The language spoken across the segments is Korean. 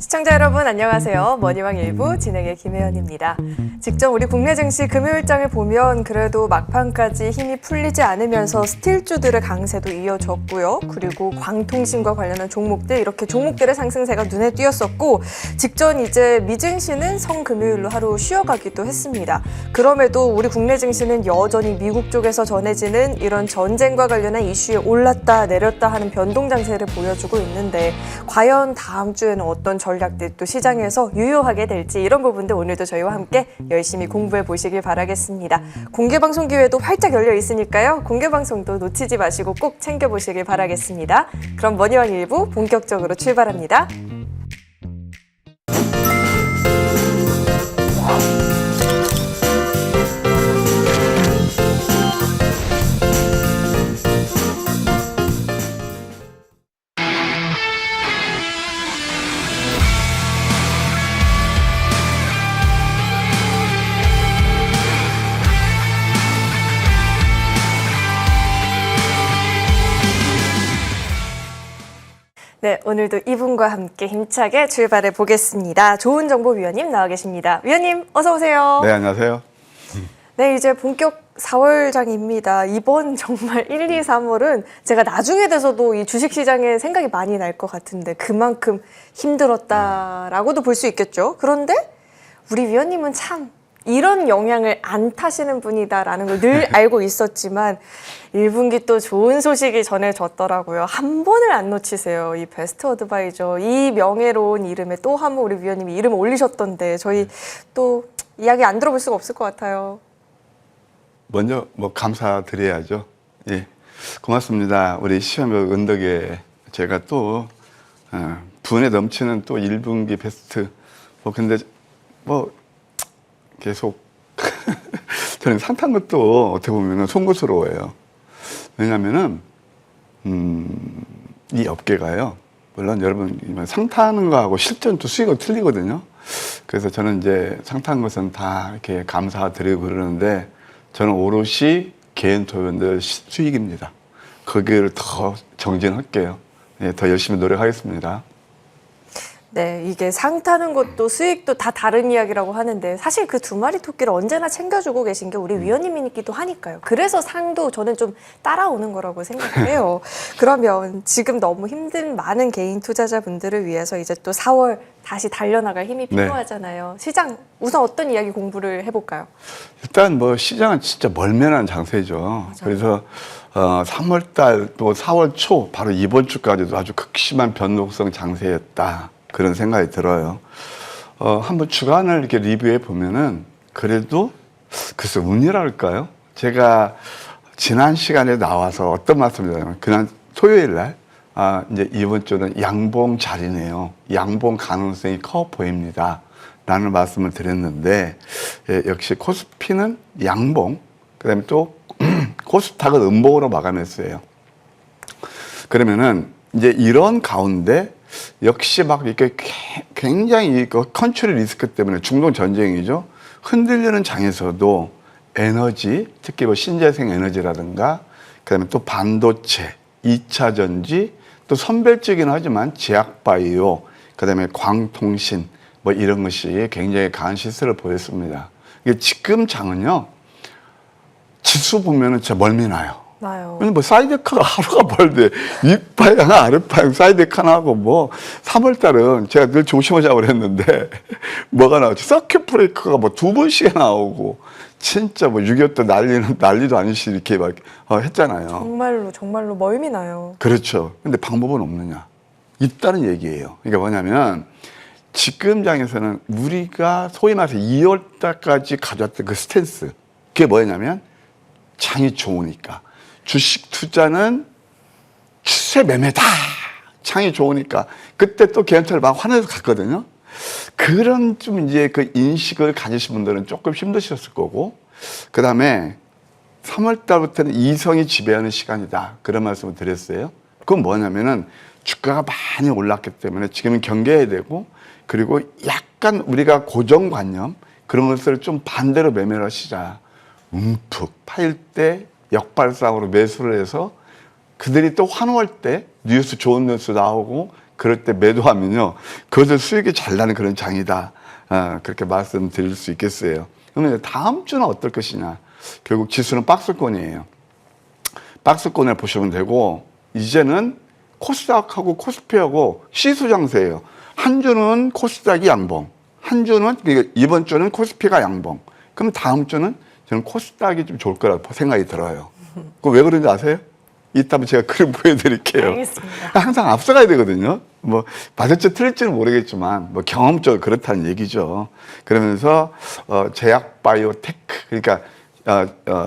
시청자 여러분 안녕하세요. 머니왕 일부 진행의 김혜연입니다. 직접 우리 국내 증시 금요일장을 보면 그래도 막판까지 힘이 풀리지 않으면서 스틸주들의 강세도 이어졌고요. 그리고 광통신과 관련한 종목들 이렇게 종목들의 상승세가 눈에 띄었었고 직전 이제 미증시는 성금요일로 하루 쉬어가기도 했습니다. 그럼에도 우리 국내 증시는 여전히 미국 쪽에서 전해지는 이런 전쟁과 관련한 이슈에 올랐다 내렸다 하는 변동 장세를 보여주고 있는데 과연 다음 주에는 어떤 전략들 또 시장에서 유효하게 될지 이런 부분들 오늘도 저희와 함께 열심히 공부해 보시길 바라겠습니다. 공개방송 기회도 활짝 열려 있으니까요. 공개방송도 놓치지 마시고 꼭 챙겨보시길 바라겠습니다. 그럼 머니왕 일부 본격적으로 출발합니다. 네, 오늘도 이분과 함께 힘차게 출발해 보겠습니다. 좋은 정보 위원님 나와 계십니다. 위원님 어서 오세요. 네, 안녕하세요. 네, 이제 본격 4월장입니다. 이번 정말 1, 2, 3월은 제가 나중에 돼서도 이 주식시장에 생각이 많이 날 것 같은데 그만큼 힘들었다라고도 볼 수 있겠죠. 그런데 우리 위원님은 참 이런 영향을 안 타시는 분이다라는 걸 늘 알고 있었지만 1분기 또 좋은 소식이 전해졌더라고요. 한 번을 안 놓치세요. 이 베스트 어드바이저, 이 명예로운 이름에 또 한 번 우리 위원님이 이름을 올리셨던데 저희 또 이야기 안 들어볼 수가 없을 것 같아요. 먼저 감사드려야죠. 예, 고맙습니다. 우리 시험역 은덕에 제가 또 분에 넘치는 또 1분기 베스트 근데 계속 저는 상탄 것도 어떻게 보면 송구스러워요. 왜냐면은 이 업계가요. 물론 여러분 상타하는 거하고 실전 또 수익은 틀리거든요. 그래서 저는 이제 상타한 것은 다 이렇게 감사드리고 그러는데 저는 오롯이 개인 토론들 수익입니다. 거기를 더 정진할게요. 예, 더 열심히 노력하겠습니다. 네, 이게 상 타는 것도 수익도 다 다른 이야기라고 하는데 사실 그 두 마리 토끼를 언제나 챙겨주고 계신 게 우리 위원님이기도 하니까요. 그래서 상도 저는 좀 따라오는 거라고 생각해요. 그러면 지금 너무 힘든 많은 개인 투자자분들을 위해서 이제 또 4월 다시 달려나갈 힘이 필요하잖아요. 네. 시장 우선 어떤 이야기 공부를 해볼까요? 일단 시장은 진짜 멀면한 장세죠. 맞아요. 그래서 3월 달 또 4월 초 바로 이번 주까지도 아주 극심한 변동성 장세였다. 그런 생각이 들어요. 한번 주간을 이렇게 리뷰해 보면은 그래도 글쎄 운이랄까요? 제가 지난 시간에 나와서 어떤 말씀을 드렸냐면 그냥 토요일 날 이제 이번 주는 양봉 자리네요. 양봉 가능성이 커 보입니다. 라는 말씀을 드렸는데 역시 코스피는 양봉, 그다음에 또 코스닥은 음봉으로 마감했어요. 그러면은 이제 이런 가운데 역시 이렇게 굉장히 컨트리 리스크 때문에 중동 전쟁이죠. 흔들리는 장에서도 에너지, 특히 신재생 에너지라든가, 그다음에 또 반도체, 2차 전지, 또 선별적이긴 하지만 제약바이오, 그다음에 광통신 이런 것이 굉장히 강한 시세를 보였습니다. 이게 지금 장은요, 지수 보면은 진짜 멀미나요. 나요. 사이드카가 하루가 벌돼. 윗파양, 아랫파양, 사이드카 나고 3월달은 제가 늘 조심하자고 그랬는데 뭐가 나오지? 서큐 브레이크가 2번씩 나오고 진짜 6.25 때 난리도 아니시 이렇게 했잖아요. 정말로 멀미나요. 그렇죠. 근데 방법은 없느냐? 있다는 얘기예요. 그러니까 뭐냐면 지금 장에서는 우리가 소위 말해서 2월달까지 가져왔던 그 스탠스, 그게 뭐냐면 장이 좋으니까. 주식 투자는 추세 매매다. 장이 좋으니까. 그때 또 걔한테 막 화내서 갔거든요. 그런 좀 이제 그 인식을 가지신 분들은 조금 힘드셨을 거고, 그 다음에 3월 달부터는 이성이 지배하는 시간이다. 그런 말씀을 드렸어요. 그건 뭐냐면은 주가가 많이 올랐기 때문에 지금은 경계해야 되고, 그리고 약간 우리가 고정관념, 그런 것을 좀 반대로 매매를 하시자. 움푹 파일 때 역발상으로 매수를 해서 그들이 또 환호할 때 뉴스 좋은 뉴스 나오고 그럴 때 매도하면요, 그것을 수익이 잘 나는 그런 장이다. 그렇게 말씀드릴 수 있겠어요. 그러면 다음 주는 어떨 것이냐. 결국 지수는 박스권이에요. 박스권을 보시면 되고, 이제는 코스닥하고 코스피하고 시수 장세예요. 한 주는 코스닥이 양봉, 한 주는, 이번 주는 코스피가 양봉. 그럼 다음 주는 저는 코스닥이 좀 좋을 거라고 생각이 들어요. 그 왜 그런지 아세요? 이따 제가 그림 보여드릴게요. 알겠습니다. 항상 앞서가야 되거든요. 뭐 맞을지 틀릴지는 모르겠지만 뭐 경험적으로 그렇다는 얘기죠. 그러면서 제약바이오테크, 그러니까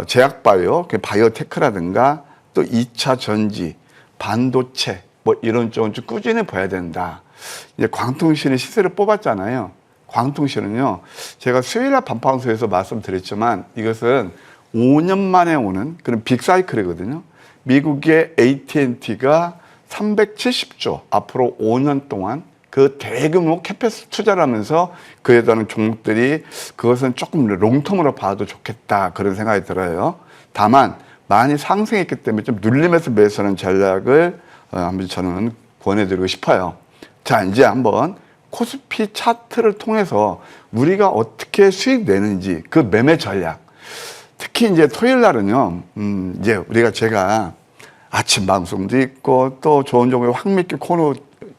제약바이오, 바이오테크라든가 또 2차 전지, 반도체 뭐 이런 쪽은 좀 꾸준히 봐야 된다. 이제 광통신의 시세를 뽑았잖아요. 광통신은요, 제가 수요일날 밤방송에서 말씀드렸지만 이것은 5년 만에 오는 그런 빅사이클이거든요. 미국의 AT&T가 370조 앞으로 5년 동안 그 대규모 캐패스 투자를 하면서 그에 대한 종목들이 그것은 조금 롱텀으로 봐도 좋겠다 그런 생각이 들어요. 다만 많이 상승했기 때문에 좀 눌리면서 매수하는 전략을 한번 저는 권해드리고 싶어요. 자, 이제 한번 코스피 차트를 통해서 우리가 어떻게 수익 내는지 그 매매 전략. 특히 이제 토요일 날은요, 이제 제가 아침 방송도 있고 또 좋은 종목의 황미끼 코너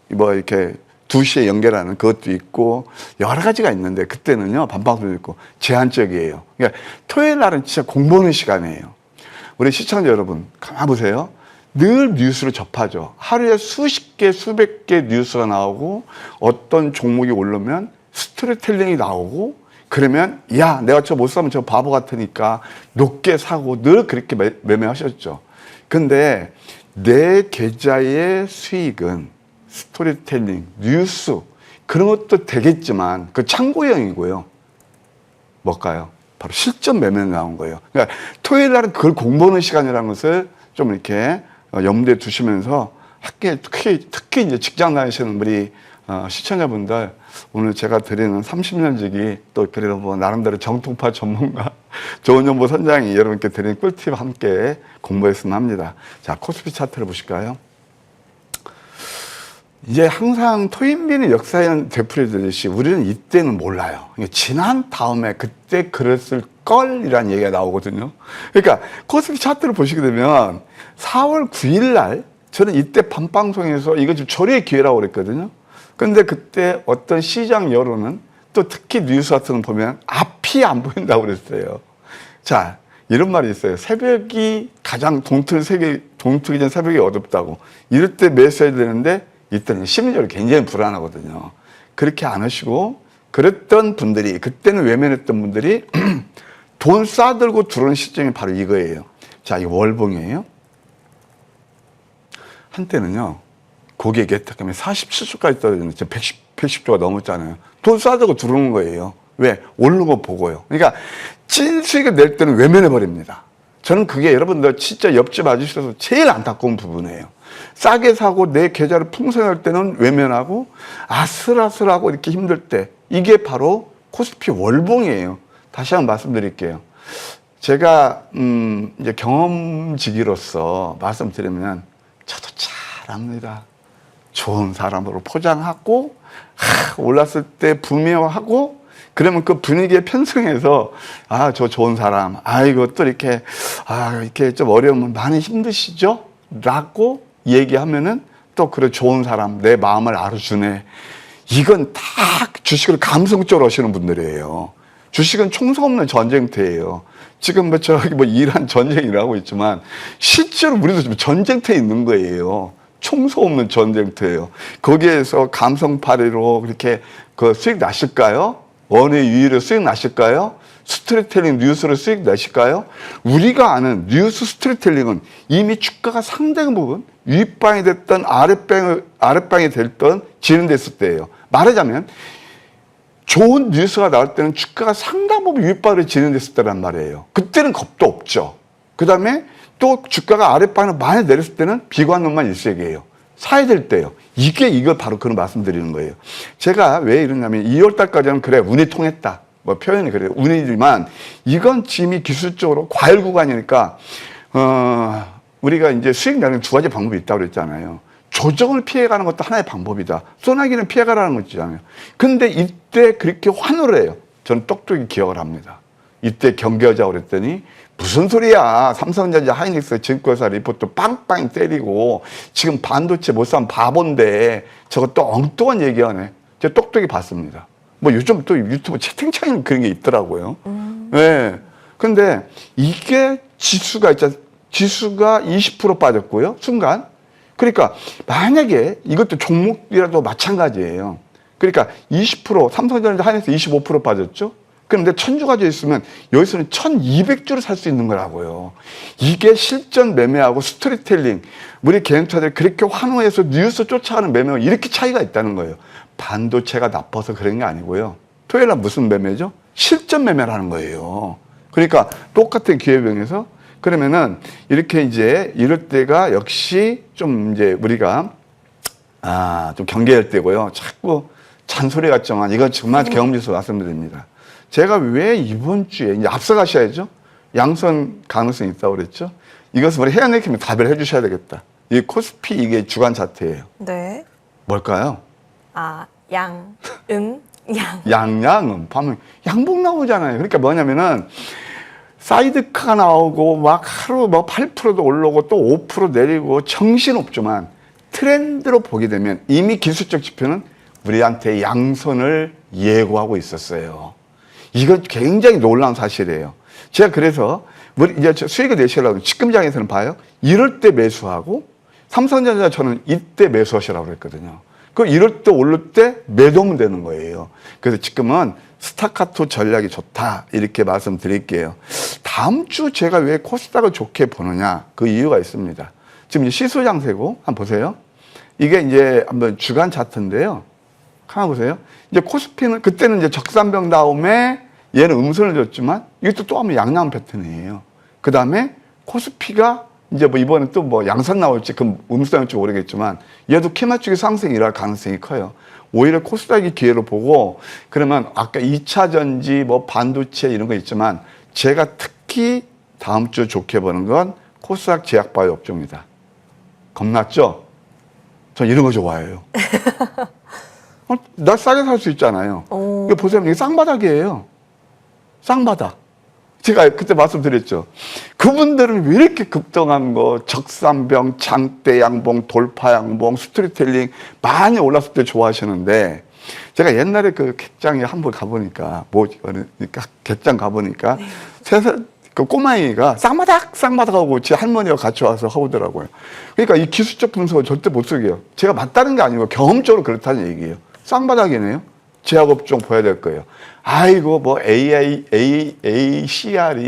뭐 이렇게 2시에 연결하는 그것도 있고 여러 가지가 있는데 그때는요, 밤방송도 있고 제한적이에요. 그러니까 토요일 날은 진짜 공부하는 시간이에요. 우리 시청자 여러분, 가만 보세요. 늘 뉴스를 접하죠. 하루에 수십 개, 수백 개 뉴스가 나오고 어떤 종목이 오르면 스토리텔링이 나오고 그러면 야, 내가 저 못 사면 저 바보 같으니까 높게 사고 늘 그렇게 매매하셨죠. 근데 내 계좌의 수익은 스토리텔링, 뉴스 그런 것도 되겠지만 그 참고형이고요. 뭘까요? 바로 실전 매매에 나온 거예요. 그러니까 토요일 날은 그걸 공부하는 시간이라는 것을 좀 이렇게 염두에 두시면서 특히 이제 직장 다니시는 우리 시청자분들, 오늘 제가 드리는 30년지기 또 그래도 뭐 나름대로 정통파 전문가 좋은 정보 선장이 여러분께 드리는 꿀팁 함께 공부했으면 합니다. 자, 코스피 차트를 보실까요? 이제 항상 토인비는 역사에는 되풀이되듯이 우리는 이때는 몰라요. 지난 다음에 그때 그랬을 걸이라는 얘기가 나오거든요. 그러니까 코스피 차트를 보시게 되면 4월 9일 날 저는 이때 밤방송에서 이거 좀 조례의 기회라고 그랬거든요. 근데 그때 어떤 시장 여론은 또 특히 뉴스 같은 거 보면 앞이 안 보인다고 그랬어요. 자, 이런 말이 있어요. 새벽이 가장 동트기 전 새벽이 어둡다고. 이럴 때 매수해야 되는데 이때는 심리적으로 굉장히 불안하거든요. 그렇게 안 하시고 그랬던 분들이, 그때는 외면했던 분들이 돈 싸들고 들어오는 시점이 바로 이거예요. 자, 이거 월봉이에요. 한때는요, 고객이 예탁하면 47조까지 떨어졌는데 지금 110조가 넘었잖아요. 돈 싸들고 들어오는 거예요. 왜? 오르는 거 보고요. 그러니까 찐 수익을 낼 때는 외면해버립니다. 저는 그게 여러분들 진짜 옆집 아저씨라서 제일 안타까운 부분이에요. 싸게 사고 내 계좌를 풍성할 때는 외면하고 아슬아슬하고 이렇게 힘들 때, 이게 바로 코스피 월봉이에요. 다시 한번 말씀드릴게요. 제가 이제 경험지기로서 말씀드리면 저도 잘 압니다. 좋은 사람으로 포장하고 올랐을 때 부메워하고 그러면 그 분위기에 편승해서 저 좋은 사람, 이거 또 이렇게 이렇게 좀 어려우면 많이 힘드시죠? 라고 얘기하면은 또 그래, 좋은 사람, 내 마음을 알아주네. 이건 다 주식을 감성적으로 하시는 분들이에요. 주식은 총성 없는 전쟁터예요. 지금 이란 전쟁이라고 있지만 실제로 우리도 지금 전쟁터에 있는 거예요. 총성 없는 전쟁터예요. 거기에서 감성팔이로 그렇게 그 수익 나실까요? 원의 유의로 수익 나실까요? 스토리텔링 뉴스로 수익 나실까요? 우리가 아는 뉴스 스토리텔링은 이미 주가가 상당 부분 윗방이 됐던 아랫방이 됐던 진행됐을 때예요. 말하자면 좋은 뉴스가 나올 때는 주가가 상당 부분 윗방으로 진행됐을 때란 말이에요. 그때는 겁도 없죠. 그 다음에 또 주가가 아랫방으로 많이 내렸을 때는 비관론만 일색이에요. 사야 될 때요. 이걸 바로 그런 말씀드리는 거예요. 제가 왜 이러냐면 2월달까지는 그래, 운이 통했다. 뭐 표현이 그래요. 운이지만 이건 지금 기술적으로 과열 구간이니까 우리가 이제 수익 내는 두 가지 방법이 있다고 그랬잖아요. 조정을 피해가는 것도 하나의 방법이다. 소나기는 피해가라는 거잖아요. 근데 이때 그렇게 환호를 해요. 저는 똑똑히 기억을 합니다. 이때 경계하자고 그랬더니 무슨 소리야. 삼성전자 하이닉스 증권사 리포트 빵빵 때리고 지금 반도체 못 사면 바본데 저것도 엉뚱한 얘기하네. 제가 똑똑히 봤습니다. 뭐 요즘 또 유튜브 채팅창에 그런 게 있더라고요. 네. 근데 이게 지수가 있잖아요. 지수가 20% 빠졌고요. 순간. 그러니까 만약에 이것도 종목이라도 마찬가지예요. 그러니까 20% 삼성전자 하이닉스 25% 빠졌죠. 그런데 1000주 가지고 있으면 여기서는 1200주를 살 수 있는 거라고요. 이게 실전 매매하고 스토리텔링, 우리 개인차들이 그렇게 환호해서 뉴스 쫓아가는 매매와 이렇게 차이가 있다는 거예요. 반도체가 나빠서 그런 게 아니고요. 토요일 날 무슨 매매죠? 실전 매매라는 거예요. 그러니까 똑같은 기회비용에서 그러면은 이렇게 이제 이럴 때가 역시 좀 이제 우리가 좀 경계할 때고요. 자꾸 잔소리 같지만 이건 정말 경험에서 말씀드립니다. 제가 왜 이번 주에 이제 앞서가셔야죠. 양선 가능성이 있다고 그랬죠. 이것은 우리 해안내팀이 답을 해주셔야 되겠다. 이 코스피 이게 주간 차트예요. 네. 뭘까요? 양. 양양은 밤에 양봉 나오잖아요. 그러니까 뭐냐면은 사이드카가 나오고 막 하루 뭐 8%도 올라오고 또 5% 내리고 정신없지만 트렌드로 보게 되면 이미 기술적 지표는 우리한테 양선을 예고하고 있었어요. 이건 굉장히 놀라운 사실이에요. 제가 그래서 이제 수익을 내시려고 지금장에서는 봐요. 이럴 때 매수하고 삼성전자 저는 이때 매수하시라고 그랬거든요. 그 이럴 때 오를 때 매도하면 되는 거예요. 그래서 지금은 스타카토 전략이 좋다 이렇게 말씀드릴게요. 다음 주 제가 왜 코스닥을 좋게 보느냐 그 이유가 있습니다. 지금 이제 시수장세고 한번 보세요. 이게 이제 한번 주간 차트인데요. 한번 보세요. 이제 코스피는 그때는 이제 적산병 다음에 얘는 음선을 줬지만 이것도 또 한번 양양 패턴이에요. 그 다음에 코스피가 이제 뭐 이번에 또 뭐 양산 나올지 그 음선일지 모르겠지만 얘도 키 맞추기 상승이 일어날 가능성이 커요. 오히려 코스닥이 기회로 보고 그러면 아까 2차 전지 뭐 반도체 이런 거 있지만 제가 특히 다음 주 좋게 보는 건 코스닥 제약바이오 업종입니다. 겁났죠? 전 이런 거 좋아해요. 나 싸게 살 수 있잖아요. 이거 보세요. 이게 쌍바닥이에요. 쌍바닥. 제가 그때 말씀드렸죠. 그분들은 왜 이렇게 급등한 거, 적산병, 장대 양봉, 돌파 양봉, 스토리텔링 많이 올랐을 때 좋아하시는데 제가 옛날에 그 객장에 한번 가보니까 그러니까 객장 가보니까 그 꼬마이가 쌍바닥 하고 제 할머니가 같이 와서 하더라고요. 그러니까 이 기술적 분석을 절대 못 쓰게요. 제가 맞다는 게 아니고 경험적으로 그렇다는 얘기예요. 쌍바닥이네요. 제약업종 보여야 될 거예요. 아이고 뭐 ACR이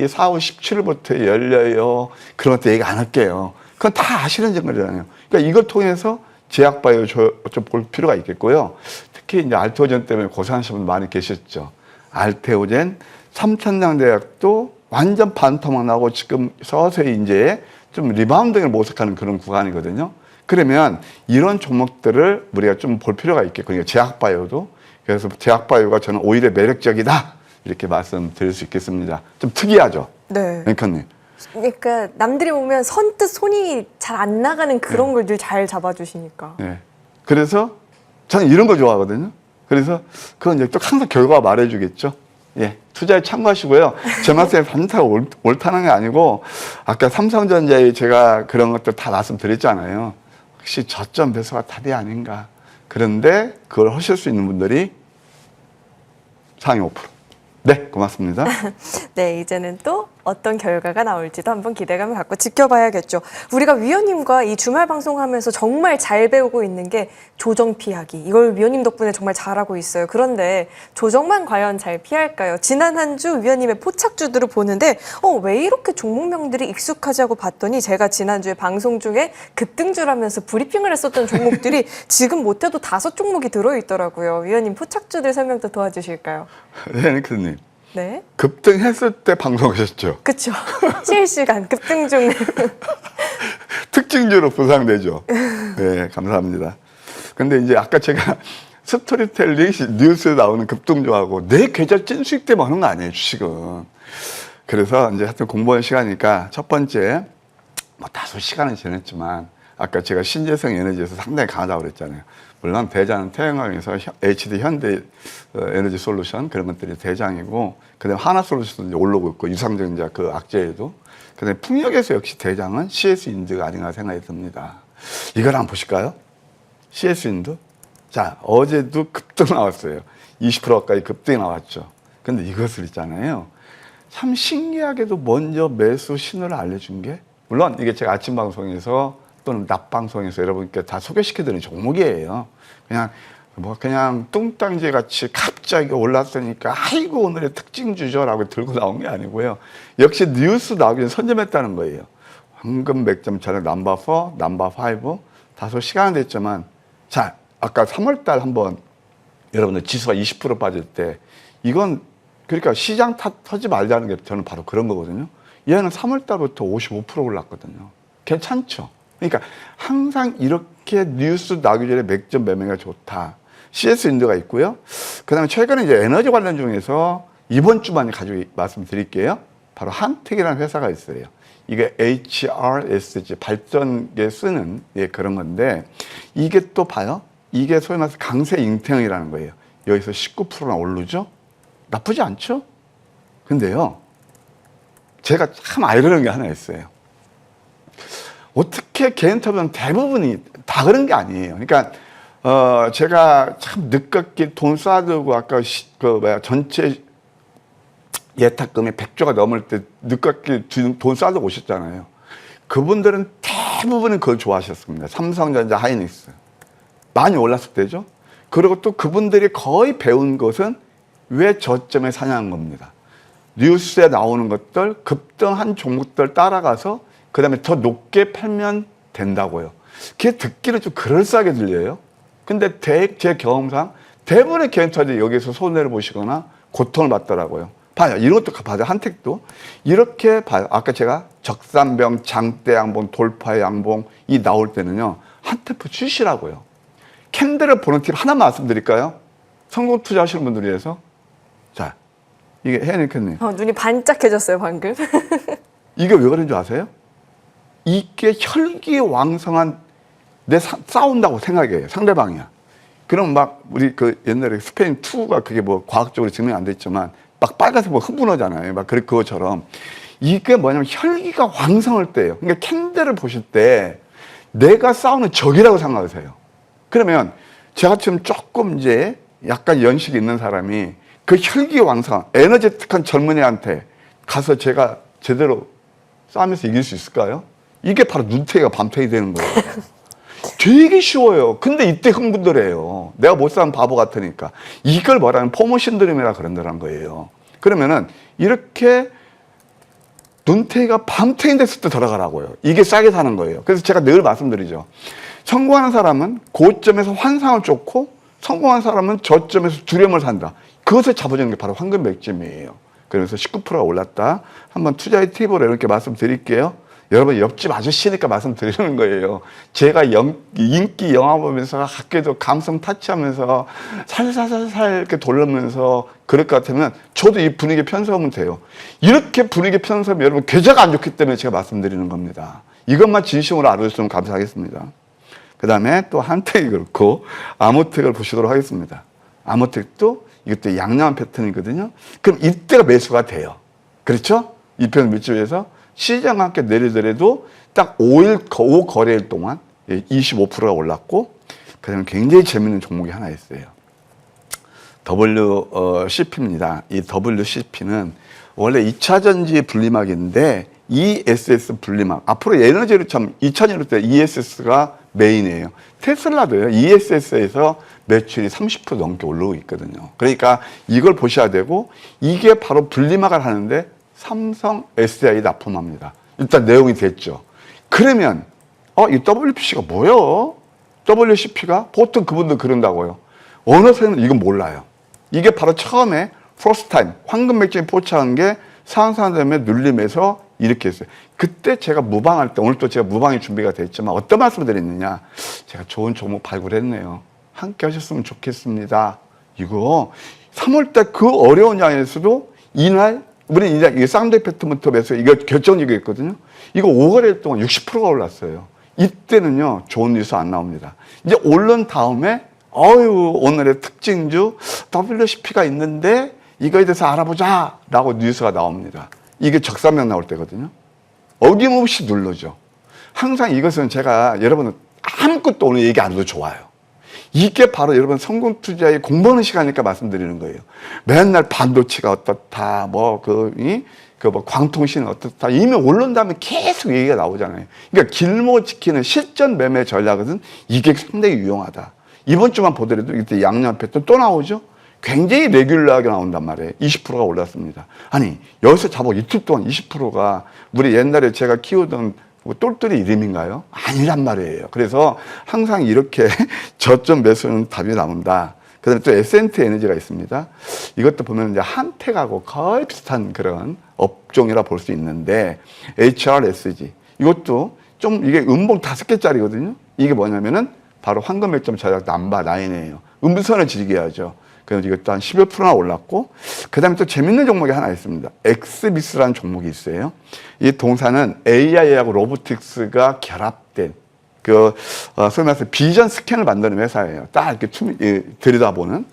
4월 17일부터 열려요. 그런 것도 얘기 안 할게요. 그건 다 아시는 정도잖아요. 그러니까 이걸 통해서 제약바이오 좀 볼 필요가 있겠고요. 특히 이제 알테오젠 때문에 고생하시는 분 많이 계셨죠. 알테오젠, 삼천장대학도 완전 반토막 나고 지금 서서히 이제 좀 리바운딩을 모색하는 그런 구간이거든요. 그러면 이런 종목들을 우리가 좀 볼 필요가 있겠거든요. 제약바이오도. 그래서 제약바이오가 저는 오히려 매력적이다. 이렇게 말씀드릴 수 있겠습니다. 좀 특이하죠? 네. 앵커님. 그러니까 남들이 보면 선뜻 손이 잘 안 나가는 그런 걸 늘 잘 잡아주시니까. 네. 그래서 저는 이런 거 좋아하거든요. 그래서 그건 이제 또 항상 결과가 말해주겠죠. 예. 투자에 참고하시고요. 제 말씀에 반드시 옳다는 게 아니고 아까 삼성전자에 제가 그런 것들 다 말씀드렸잖아요. 혹시 저점 배수가 답이 아닌가. 그런데 그걸 하실 수 있는 분들이 상위 5%. 네, 고맙습니다. 네, 이제는 또 어떤 결과가 나올지도 한번 기대감을 갖고 지켜봐야겠죠. 우리가 위원님과 이 주말 방송하면서 정말 잘 배우고 있는 게 조정 피하기. 이걸 위원님 덕분에 정말 잘하고 있어요. 그런데 조정만 과연 잘 피할까요? 지난 한 주 위원님의 포착주들을 보는데 왜 이렇게 종목명들이 익숙하지 하고 봤더니 제가 지난주에 방송 중에 급등주라면서 브리핑을 했었던 종목들이 지금 못해도 5종목이 들어있더라고요. 위원님 포착주들 설명 도 도와주실까요? 네, 앵커님. 네. 급등했을 때 방송하셨죠? 그렇죠. 실시간 급등 중. 특징주로 보상되죠. 네, 감사합니다. 근데 이제 아까 제가 스토리텔링 뉴스에 나오는 급등주하고 내 계좌 찐 수익 때문에 하는 거 아니에요, 주식은. 그래서 이제 하여튼 공부하는 시간이니까 첫 번째, 뭐 다소 시간은 지났지만 아까 제가 신재생 에너지에서 상당히 강하다고 그랬잖아요. 물론 대장은 태양광에서 HD 현대 에너지 솔루션 그런 것들이 대장이고, 그다음에 하나솔루션도 이제 올라오고 있고, 유상전자 그 악재에도. 그다음에 풍력에서 역시 대장은 CS 인드가 아닌가 생각이 듭니다. 이걸 한번 보실까요? CS 인드. 자, 어제도 급등 나왔어요. 20% 가까이 급등이 나왔죠. 근데 이것을 있잖아요. 참 신기하게도 먼저 매수 신호를 알려준 게, 물론 이게 제가 아침 방송에서 또는 낮 방송에서 여러분께 다 소개시켜드리는 종목이에요. 그냥 뚱땅지 같이 갑자기 올랐으니까 아이고 오늘의 특징주죠라고 들고 나온 게 아니고요. 역시 뉴스 나오기 전에 선점했다는 거예요. 황금 맥점차는 넘버 4, 넘버 5 다소 시간은 됐지만, 자, 아까 3월달 한번 여러분들 지수가 20% 빠질 때, 이건 그러니까 시장 터지 말자는 게 저는 바로 그런 거거든요. 얘는 3월달부터 55% 올랐거든요. 괜찮죠? 그러니까 항상 이렇게 뉴스 나기 전에 맥점 매매가 좋다. CS 인도가 있고요. 그 다음에 최근에 이제 에너지 관련 중에서 이번 주만 가지고 말씀드릴게요. 바로 한택이라는 회사가 있어요. 이게 HRSG, 발전기에 쓰는 그런 건데, 이게 또 봐요. 이게 소위 말해서 강세 잉태형이라는 거예요. 여기서 19%나 오르죠? 나쁘지 않죠? 근데요, 제가 참 아이러니한 게 하나 있어요. 어떻게 개인터면 대부분이 다 그런 게 아니에요. 그러니까, 제가 참 늦깎이 돈 쌓아두고 아까 전체 예탁금이 100조가 넘을 때 늦깎이 돈 쌓아두고 오셨잖아요. 그분들은 대부분은 그걸 좋아하셨습니다. 삼성전자, 하이닉스. 많이 올랐을 때죠. 그리고 또 그분들이 거의 배운 것은 왜 저점에 사냐는 겁니다. 뉴스에 나오는 것들, 급등한 종목들 따라가서 그 다음에 더 높게 팔면 된다고요. 그게 듣기는 좀 그럴싸하게 들려요. 근데 제 경험상 대부분의 개인투자들이 여기서 손해를 보시거나 고통을 받더라고요. 봐요. 이런 것도 봐요. 한택도. 이렇게 봐요. 아까 제가 적산병, 장대 양봉, 돌파 양봉 이 나올 때는요. 한테프 주시라고요. 캔들을 보는 팁 하나 말씀드릴까요? 성공 투자하시는 분들 위해서. 자, 이게 혜니크님. 눈이 반짝해졌어요, 방금. 이게 왜 그런 줄 아세요? 이게 혈기왕성한 내 싸운다고 생각해요. 상대방이야. 그럼 막 우리 그 옛날에 스페인 2가 그게 뭐 과학적으로 증명이 안 됐지만 막 빨간색 뭐 흥분하잖아요. 막 그것처럼 이게 뭐냐면 혈기가 왕성할 때예요. 그러니까 캔들을 보실 때 내가 싸우는 적이라고 생각하세요. 그러면 제가 지금 조금 이제 약간 연식이 있는 사람이 그 혈기왕성, 에너제틱한 젊은이한테 가서 제가 제대로 싸우면서 이길 수 있을까요? 이게 바로 눈탱이가 밤탱이 되는 거예요. 되게 쉬워요. 근데 이때 흥분들해요. 내가 못 싸면 바보 같으니까. 이걸 뭐라면 포모 신드롬이라 그런다는 거예요. 그러면은 이렇게 눈탱이가 밤탱이 됐을 때 들어가라고요. 이게 싸게 사는 거예요. 그래서 제가 늘 말씀드리죠. 성공하는 사람은 고점에서 환상을 쫓고 성공한 사람은 저점에서 두려움을 산다. 그것을 잡아주는 게 바로 황금 맥점이에요. 그래서 19%가 올랐다. 한번 투자의 팁으로 이렇게 말씀드릴게요. 여러분 옆집 아저씨니까 말씀드리는 거예요. 제가 인기 영화 보면서 학교도 감성 타치하면서 살살살살 이렇게 돌리면서 그럴 것 같으면 저도 이 분위기에 편성하면 돼요. 이렇게 분위기에 편성하면 여러분 계좌가 안 좋기 때문에 제가 말씀드리는 겁니다. 이것만 진심으로 알아주시면 감사하겠습니다. 그 다음에 또 한택이 그렇고 아모텍을 보시도록 하겠습니다. 아모텍도 이것도 양양한 패턴이거든요. 그럼 이때가 매수가 돼요. 그렇죠? 이 편 밑줄에서 시장과 함께 내리더라도 딱 5 거래일 동안 25%가 올랐고, 그 다음에 굉장히 재밌는 종목이 하나 있어요. WCP입니다. 이 WCP는 원래 2차전지 분리막인데 ESS 분리막. 앞으로 에너지를 참 2000년대 때 ESS가 메인이에요. 테슬라도요. ESS에서 매출이 30% 넘게 올라오고 있거든요. 그러니까 이걸 보셔야 되고, 이게 바로 분리막을 하는데 삼성 SDI 납품합니다. 일단 내용이 됐죠. 그러면 이 WPC가 뭐예요? WCP가 보통 그분들 그런다고요. 어느 사람은 이건 몰라요. 이게 바로 처음에 퍼스트 타임 황금 맥점이 포착한 게 상한선에 눌림에서 이렇게 했어요. 그때 제가 무방할 때, 오늘 또 제가 무방이 준비가 됐지만 어떤 말씀을 드렸느냐, 제가 좋은 종목 발굴했네요. 함께 하셨으면 좋겠습니다. 이거 3월달 그 어려운 양에서도 이날 우리는 이제 쌍대 패트먼트 매수 이거 결정적이었거든요. 이거 5거래일 동안 60%가 올랐어요. 이때는요, 좋은 뉴스 안 나옵니다. 이제 오른 다음에, 오늘의 특징주 WCP가 있는데 이거에 대해서 알아보자 라고 뉴스가 나옵니다. 이게 적산면 나올 때거든요. 어김없이 눌러죠. 항상 이것은 제가 여러분 아무것도 오늘 얘기 안 해도 좋아요. 이게 바로 여러분 성공 투자의 공부하는 시간이니까 말씀드리는 거예요. 맨날 반도체가 어떻다, 광통신은 어떻다. 이미 오른 다음에 계속 얘기가 나오잖아요. 그러니까 길목 지키는 실전 매매 전략은 이게 상당히 유용하다. 이번 주만 보더라도 이때 양념 패턴 또 나오죠. 굉장히 레귤러하게 나온단 말이에요. 20%가 올랐습니다. 아니, 여기서 잡아 이틀 동안 20%가 우리 옛날에 제가 키우던 똘똘이 이름인가요? 아니란 말이에요. 그래서 항상 이렇게 저점 매수는 답이 나온다. 그 다음에 또 에센트 에너지가 있습니다. 이것도 보면 이제 한택하고 거의 비슷한 그런 업종이라 볼 수 있는데, HRSG. 이것도 좀 이게 음봉 5개짜리거든요. 이게 뭐냐면은 바로 황금 맥점 전략 넘버 9이에요. 음선을 지르게 하죠. 그래서 이것도 한 11%나 올랐고, 그 다음에 또 재밌는 종목이 하나 있습니다. 엑스비스라는 종목이 있어요. 이 동사는 AI하고 로보틱스가 결합된 소위 말해서 비전 스캔을 만드는 회사예요. 딱 이렇게 들여다보는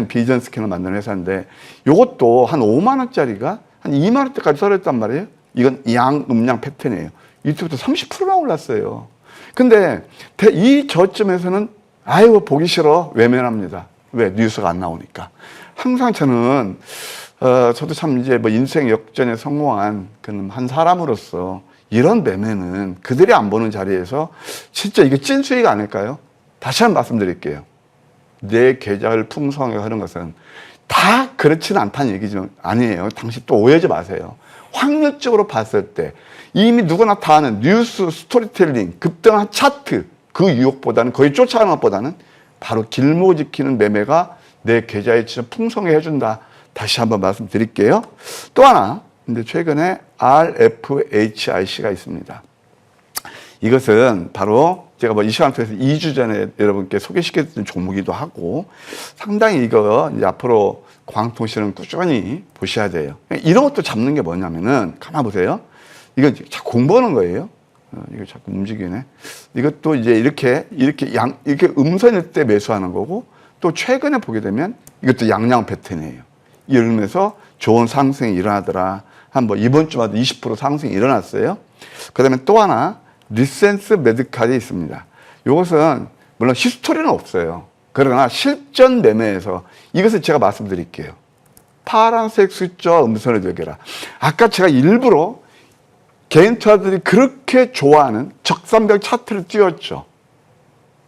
비전 스캔을 만드는 회사인데, 이것도 한 5만원짜리가 한 2만원대까지 떨어졌단 말이에요. 이건 음양 패턴이에요. 이때부터 30%나 올랐어요. 근데 이 저점에서는 보기 싫어. 외면합니다. 왜? 뉴스가 안 나오니까. 항상 저는, 저도 참 이제 인생 역전에 성공한 한 사람으로서 이런 매매는 그들이 안 보는 자리에서 진짜 이게 찐수익 아닐까요? 다시 한번 말씀드릴게요. 내 계좌를 풍성하게 하는 것은 다 그렇지는 않다는 얘기죠. 아니에요. 당신 또 오해하지 마세요. 확률적으로 봤을 때 이미 누구나 다 아는 뉴스, 스토리텔링, 급등한 차트, 그 유혹보다는 거의 쫓아가는 것보다는 바로 길목 지키는 매매가 내 계좌에 진짜 풍성하게 해준다. 다시 한번 말씀드릴게요. 또 하나, 근데 최근에 RFHIC가 있습니다. 이것은 바로 제가 이 시간 통해서 2주 전에 여러분께 소개시켰던 종목이기도 하고, 상당히 이거 이제 앞으로 광통신은 꾸준히 보셔야 돼요. 이런 것도 잡는 게 뭐냐면은, 가만 보세요. 이거 자꾸 공부하는 거예요. 이거 자꾸 움직이네. 이것도 이제 이렇게 음선일 때 매수하는 거고, 또 최근에 보게 되면 이것도 양양 패턴이에요. 이러면서 좋은 상승이 일어나더라. 이번 주마다 20% 상승이 일어났어요. 그 다음에 또 하나, 리센스 메디칼이 있습니다. 이것은 물론 히스토리는 없어요. 그러나 실전 매매에서 이것을 제가 말씀드릴게요. 파란색 숫자 음선을 여겨라. 아까 제가 일부러 개인 투자들이 그렇게 좋아하는 적산별 차트를 띄웠죠.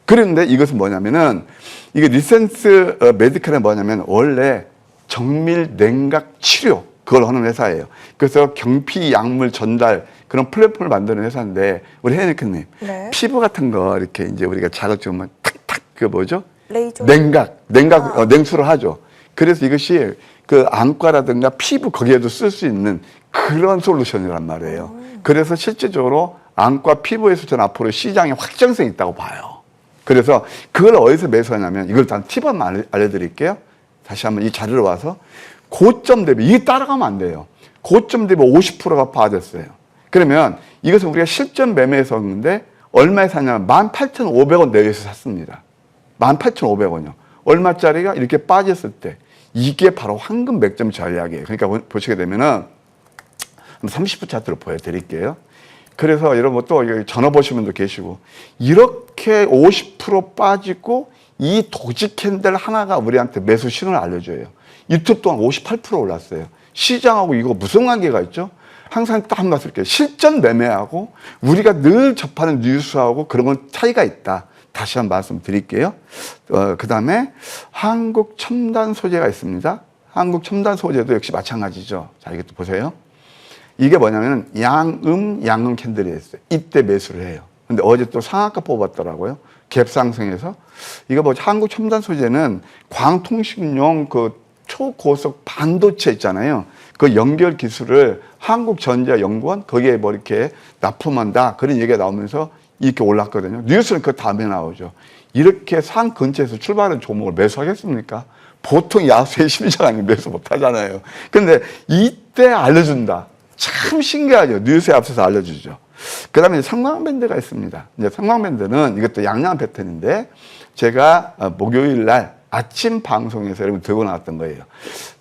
그런데 이것은 뭐냐면은, 이게 리센스 메디칼은 뭐냐면 원래 정밀 냉각 치료 그걸 하는 회사예요. 그래서 경피 약물 전달 그런 플랫폼을 만드는 회사인데, 우리 혜니크님, 네. 피부 같은 거 이렇게 이제 우리가 자극주면 탁탁 레이저 냉수를 하죠. 그래서 이것이 안과라든가 피부 거기에도 쓸 수 있는 그런 솔루션이란 말이에요. 그래서 실제적으로 안과 피부에서 저는 앞으로 시장에 확장성이 있다고 봐요. 그래서 그걸 어디서 매수하냐면, 이걸 단 팁 한번 알려드릴게요. 다시 한번 이 자리로 와서 고점 대비, 이게 따라가면 안 돼요. 고점 대비 50%가 빠졌어요. 그러면 이것은 우리가 실전 매매에서 했는데 얼마에 샀냐면 18,500원 내에서 샀습니다. 18,500원이요. 얼마짜리가 이렇게 빠졌을 때 이게 바로 황금 맥점 전략이에요. 그러니까 보시게 되면은 30분 차트로 보여드릴게요. 그래서 여러분 또 전화 보시는 분도 계시고, 이렇게 50% 빠지고 이 도지 캔들 하나가 우리한테 매수 신호를 알려줘요. 이틀 동안 58% 올랐어요. 시장하고 이거 무슨 관계가 있죠? 항상 딱 한 말씀 드릴게요. 실전 매매하고 우리가 늘 접하는 뉴스하고 그런 건 차이가 있다. 다시 한 말씀 드릴게요. 그 다음에 한국 첨단 소재가 있습니다. 한국 첨단 소재도 역시 마찬가지죠. 자, 이것도 보세요. 이게 뭐냐면 양음 캔들이었어요. 이때 매수를 해요. 근데 어제 또 상한가 뽑았더라고요. 갭 상승해서. 이거 한국 첨단 소재는 광통신용 초고속 반도체 있잖아요. 그 연결 기술을 한국전자연구원 거기에 이렇게 납품한다. 그런 얘기가 나오면서 이렇게 올랐거든요. 뉴스는 그 다음에 나오죠. 이렇게 상 근처에서 출발하는 종목을 매수하겠습니까? 보통 야수의 심리자가 아니면 매수 못 하잖아요. 근데 이때 알려준다. 참 신기하죠. 뉴스에 앞서서 알려주죠. 그 다음에 성광밴드가 있습니다. 이제 성광밴드는 이것도 양양 패턴인데 제가 목요일 날 아침 방송에서 여러분 들고 나왔던 거예요.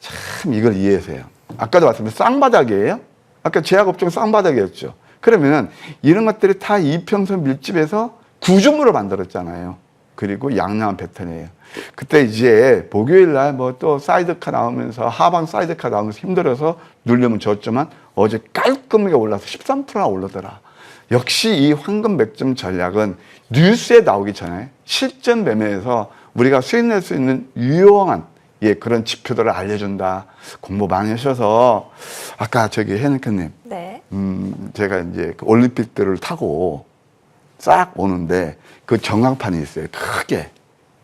참 이걸 이해하세요. 아까도 말씀드린 쌍바닥이에요. 아까 제약업종 쌍바닥이었죠. 그러면 이런 것들이 다 이평선 밀집에서 구조물을 만들었잖아요. 그리고 양양 패턴이에요. 그때 이제 목요일 날 뭐 또 사이드카 나오면서 하방 사이드카 나오면서 힘들어서 누르면 졌지만 어제 깔끔하게 올라서 13%나 올라더라. 역시 이 황금 맥점 전략은 뉴스에 나오기 전에 실전 매매에서 우리가 수익 낼 수 있는 유용한 그런 지표들을 알려준다. 공부 많이 하셔서 아까 저기 해는크님, 네. 제가 이제 그 올림픽들을 타고 싹 오는데 그 전광판이 있어요. 크게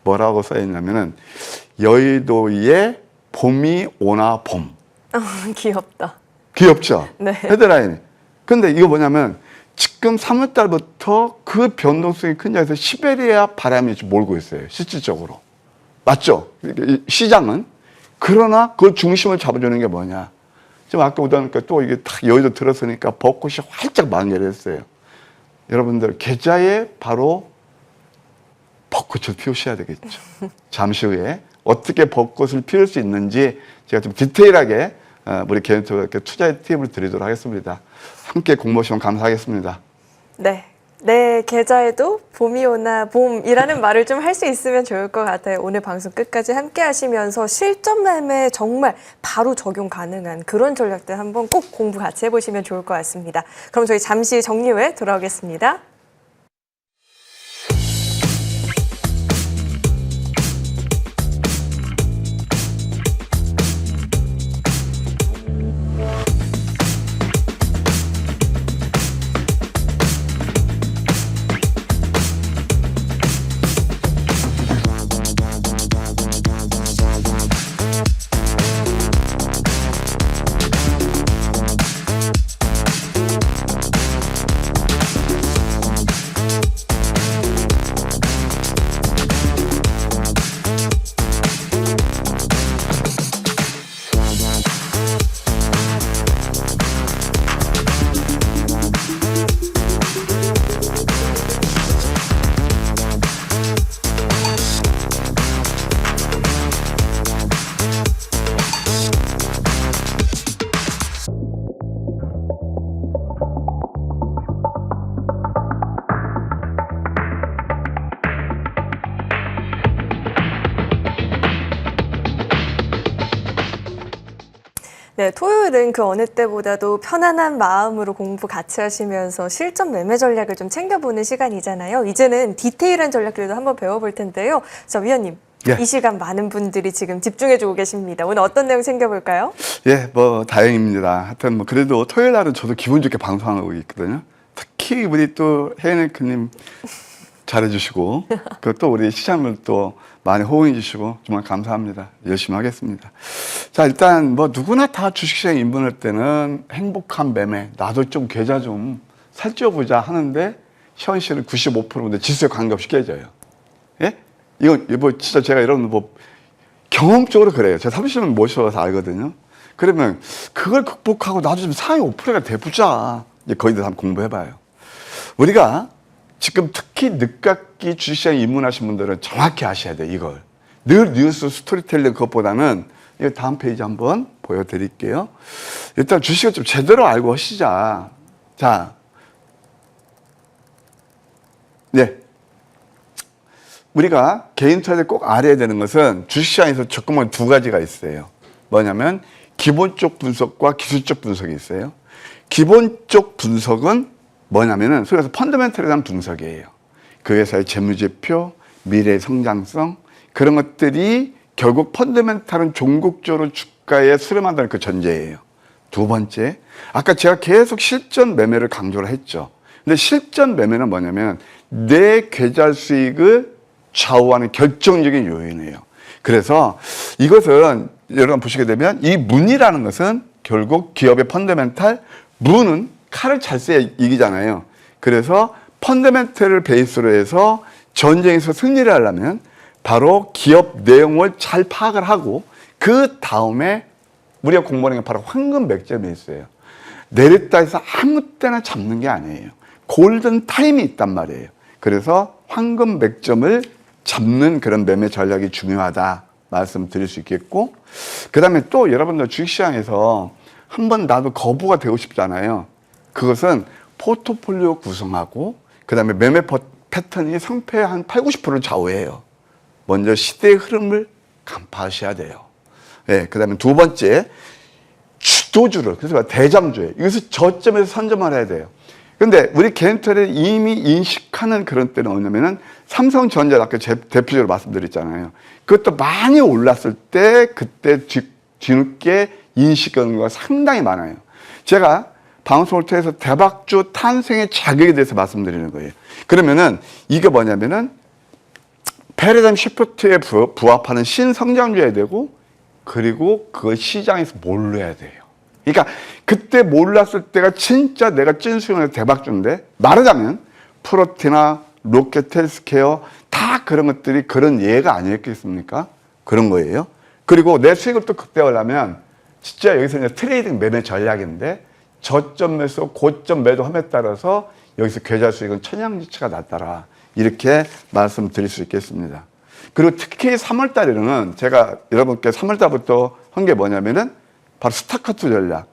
뭐라고 써 있냐면은 여의도에 봄이 오나 봄. 귀엽다. 귀엽죠? 네. 헤드라인. 근데 이거 뭐냐면 지금 3월 달부터 그 변동성이 큰 점에서 시베리아 바람이 몰고 있어요. 실질적으로. 맞죠? 시장은. 그러나 그 중심을 잡아주는 게 뭐냐. 지금 아까 오다니까 또 이게 탁 여의도 들었으니까 벚꽃이 활짝 만개했어요. 여러분들 계좌에 바로 벚꽃을 피우셔야 되겠죠. 잠시 후에 어떻게 벚꽃을 피울 수 있는지 제가 좀 디테일하게 우리 개인적으로 투자의 팁을 드리도록 하겠습니다. 함께 공부해 주시면 감사하겠습니다. 네. 내 계좌에도 봄이 오나 봄이라는 말을 좀 할 수 있으면 좋을 것 같아요. 오늘 방송 끝까지 함께 하시면서 실전 매매에 정말 바로 적용 가능한 그런 전략들 한번 꼭 공부 같이 해보시면 좋을 것 같습니다. 그럼 저희 잠시 정리 후에 돌아오겠습니다. 네, 토요일은 그 어느 때보다도 편안한 마음으로 공부 같이 하시면서 실전 매매 전략을 좀 챙겨보는 시간이잖아요. 이제는 디테일한 전략들도 한번 배워볼 텐데요. 자, 위원님. 예. 이 시간 많은 분들이 지금 집중해주고 계십니다. 오늘 어떤 내용 챙겨볼까요? 예, 뭐 다행입니다. 하여튼 뭐 그래도 토요일 날은 저도 기분 좋게 방송하고 있거든요. 특히 우리 또 혜인크님 잘해주시고 또 우리 시장을 또 많이 호응해 주시고 정말 감사합니다. 열심히 하겠습니다. 자, 일단 뭐 누구나 다 주식시장에 입문할 때는 행복한 매매, 나도 좀 계좌 좀 살쪄보자 하는데 현실은 95%인데 지수에 관계없이 깨져요. 예? 이건 뭐 진짜 제가 이런 뭐 경험적으로 그래요. 제가 30년 모셔서 알거든요. 그러면 그걸 극복하고 나도 좀 상위 5%가 돼보자. 이제 거기다 한번 공부해봐요. 우리가 지금 특히 늦깎이 주식시장에 입문하신 분들은 정확히 아셔야 돼요, 이걸. 늘 뉴스 스토리텔링 그것보다는 이 다음 페이지 한번 보여드릴게요. 일단 주식을 좀 제대로 알고 하시자. 자, 네. 우리가 개인 투자에 꼭 알아야 되는 것은 주식시장에서 조금은 두 가지가 있어요. 뭐냐면 기본적 분석과 기술적 분석이 있어요. 기본적 분석은 뭐냐면은 소위 말해서 펀더멘털에 대한 분석이에요. 그 회사의 재무제표, 미래의 성장성 그런 것들이 결국 펀더멘털은 종국적으로 주가에 수렴한다는 그 전제예요. 두 번째, 아까 제가 계속 실전 매매를 강조를 했죠. 근데 실전 매매는 뭐냐면 내 계좌 수익을 좌우하는 결정적인 요인이에요. 그래서 이것은 여러분 보시게 되면 이 문이라는 것은 결국 기업의 펀더멘털, 문은 칼을 잘 써야 이기잖아요. 그래서 펀더멘털을 베이스로 해서 전쟁에서 승리를 하려면 바로 기업 내용을 잘 파악을 하고 그 다음에 우리가 공부하는 게 바로 황금 맥점이 있어요. 내렸다 해서 아무 때나 잡는 게 아니에요. 골든 타임이 있단 말이에요. 그래서 황금 맥점을 잡는 그런 매매 전략이 중요하다 말씀드릴 수 있겠고, 그 다음에 또 여러분들 주식시장에서 한번 나도 거부가 되고 싶잖아요. 그것은 포트폴리오 구성하고 그 다음에 매매 패턴이 상패의 한 8, 90%를 좌우해요. 먼저 시대의 흐름을 간파하셔야 돼요. 네, 그 다음에 두 번째, 주도주를, 그래서 대장주에, 이것을 저점에서 선점을 해야 돼요. 근데 우리 개인투자를 이미 인식하는 그런 때는 뭐냐면은 삼성전자 아까 대표적으로 말씀드렸잖아요. 그것도 많이 올랐을 때 그때 뒤늦게 인식하는 경우가 상당히 많아요. 제가 방송을 통해서 대박주 탄생의 자격에 대해서 말씀드리는 거예요. 그러면은 이게 뭐냐면은 패러다임 시프트에 부합하는 신성장주여야 되고, 그리고 그걸 시장에서 몰라야 돼요. 그러니까 그때 몰랐을 때가 진짜 내가 찐수용해서 대박주인데, 말하자면 프로티나 롯데 헬스케어 다 그런 것들이 그런 예가 아니었겠습니까? 그런 거예요. 그리고 내 수익을 또 극대화하려면 진짜 여기서 이제 트레이딩 매매 전략인데, 저점 매수, 고점 매도함에 따라서 여기서 계좌 수익은 천양지치가 났더라. 이렇게 말씀드릴 수 있겠습니다. 그리고 특히 3월 달에는 제가 여러분께 3월 달부터 한 게 뭐냐면은 바로 스타카토 전략.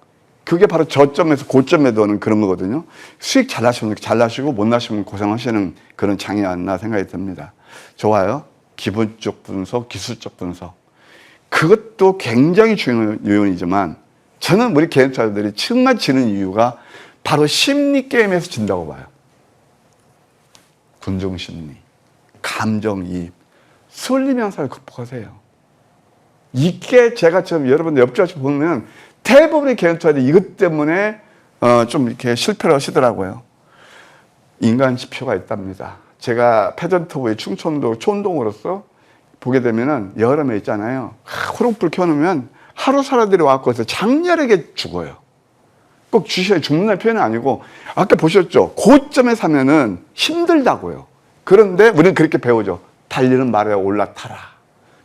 그게 바로 저점에서 고점 매도하는 그런 거거든요. 수익 잘 나시면 잘 나시고 못 나시면 고생하시는 그런 장이었나 생각이 듭니다. 좋아요. 기본적 분석, 기술적 분석. 그것도 굉장히 중요한 요인이지만 저는 우리 개인 투자자들이 정말 지는 이유가 바로 심리 게임에서 진다고 봐요. 군중심리, 감정이입, 쏠리면서 극복하세요. 이게 제가 지금 여러분들 옆자리 보면 대부분의 개인 투자자들이 이것 때문에 좀 이렇게 실패를 하시더라고요. 인간 지표가 있답니다. 제가 패전투브의 충청도 촌동으로서 보게 되면은 여름에 있잖아요. 호롱불 켜놓으면 하루 살아들이 와서 장렬하게 죽어요. 꼭 주식에 죽는 날 표현은 아니고, 아까 보셨죠? 고점에 사면은 힘들다고요. 그런데 우리는 그렇게 배우죠. 달리는 말에 올라타라.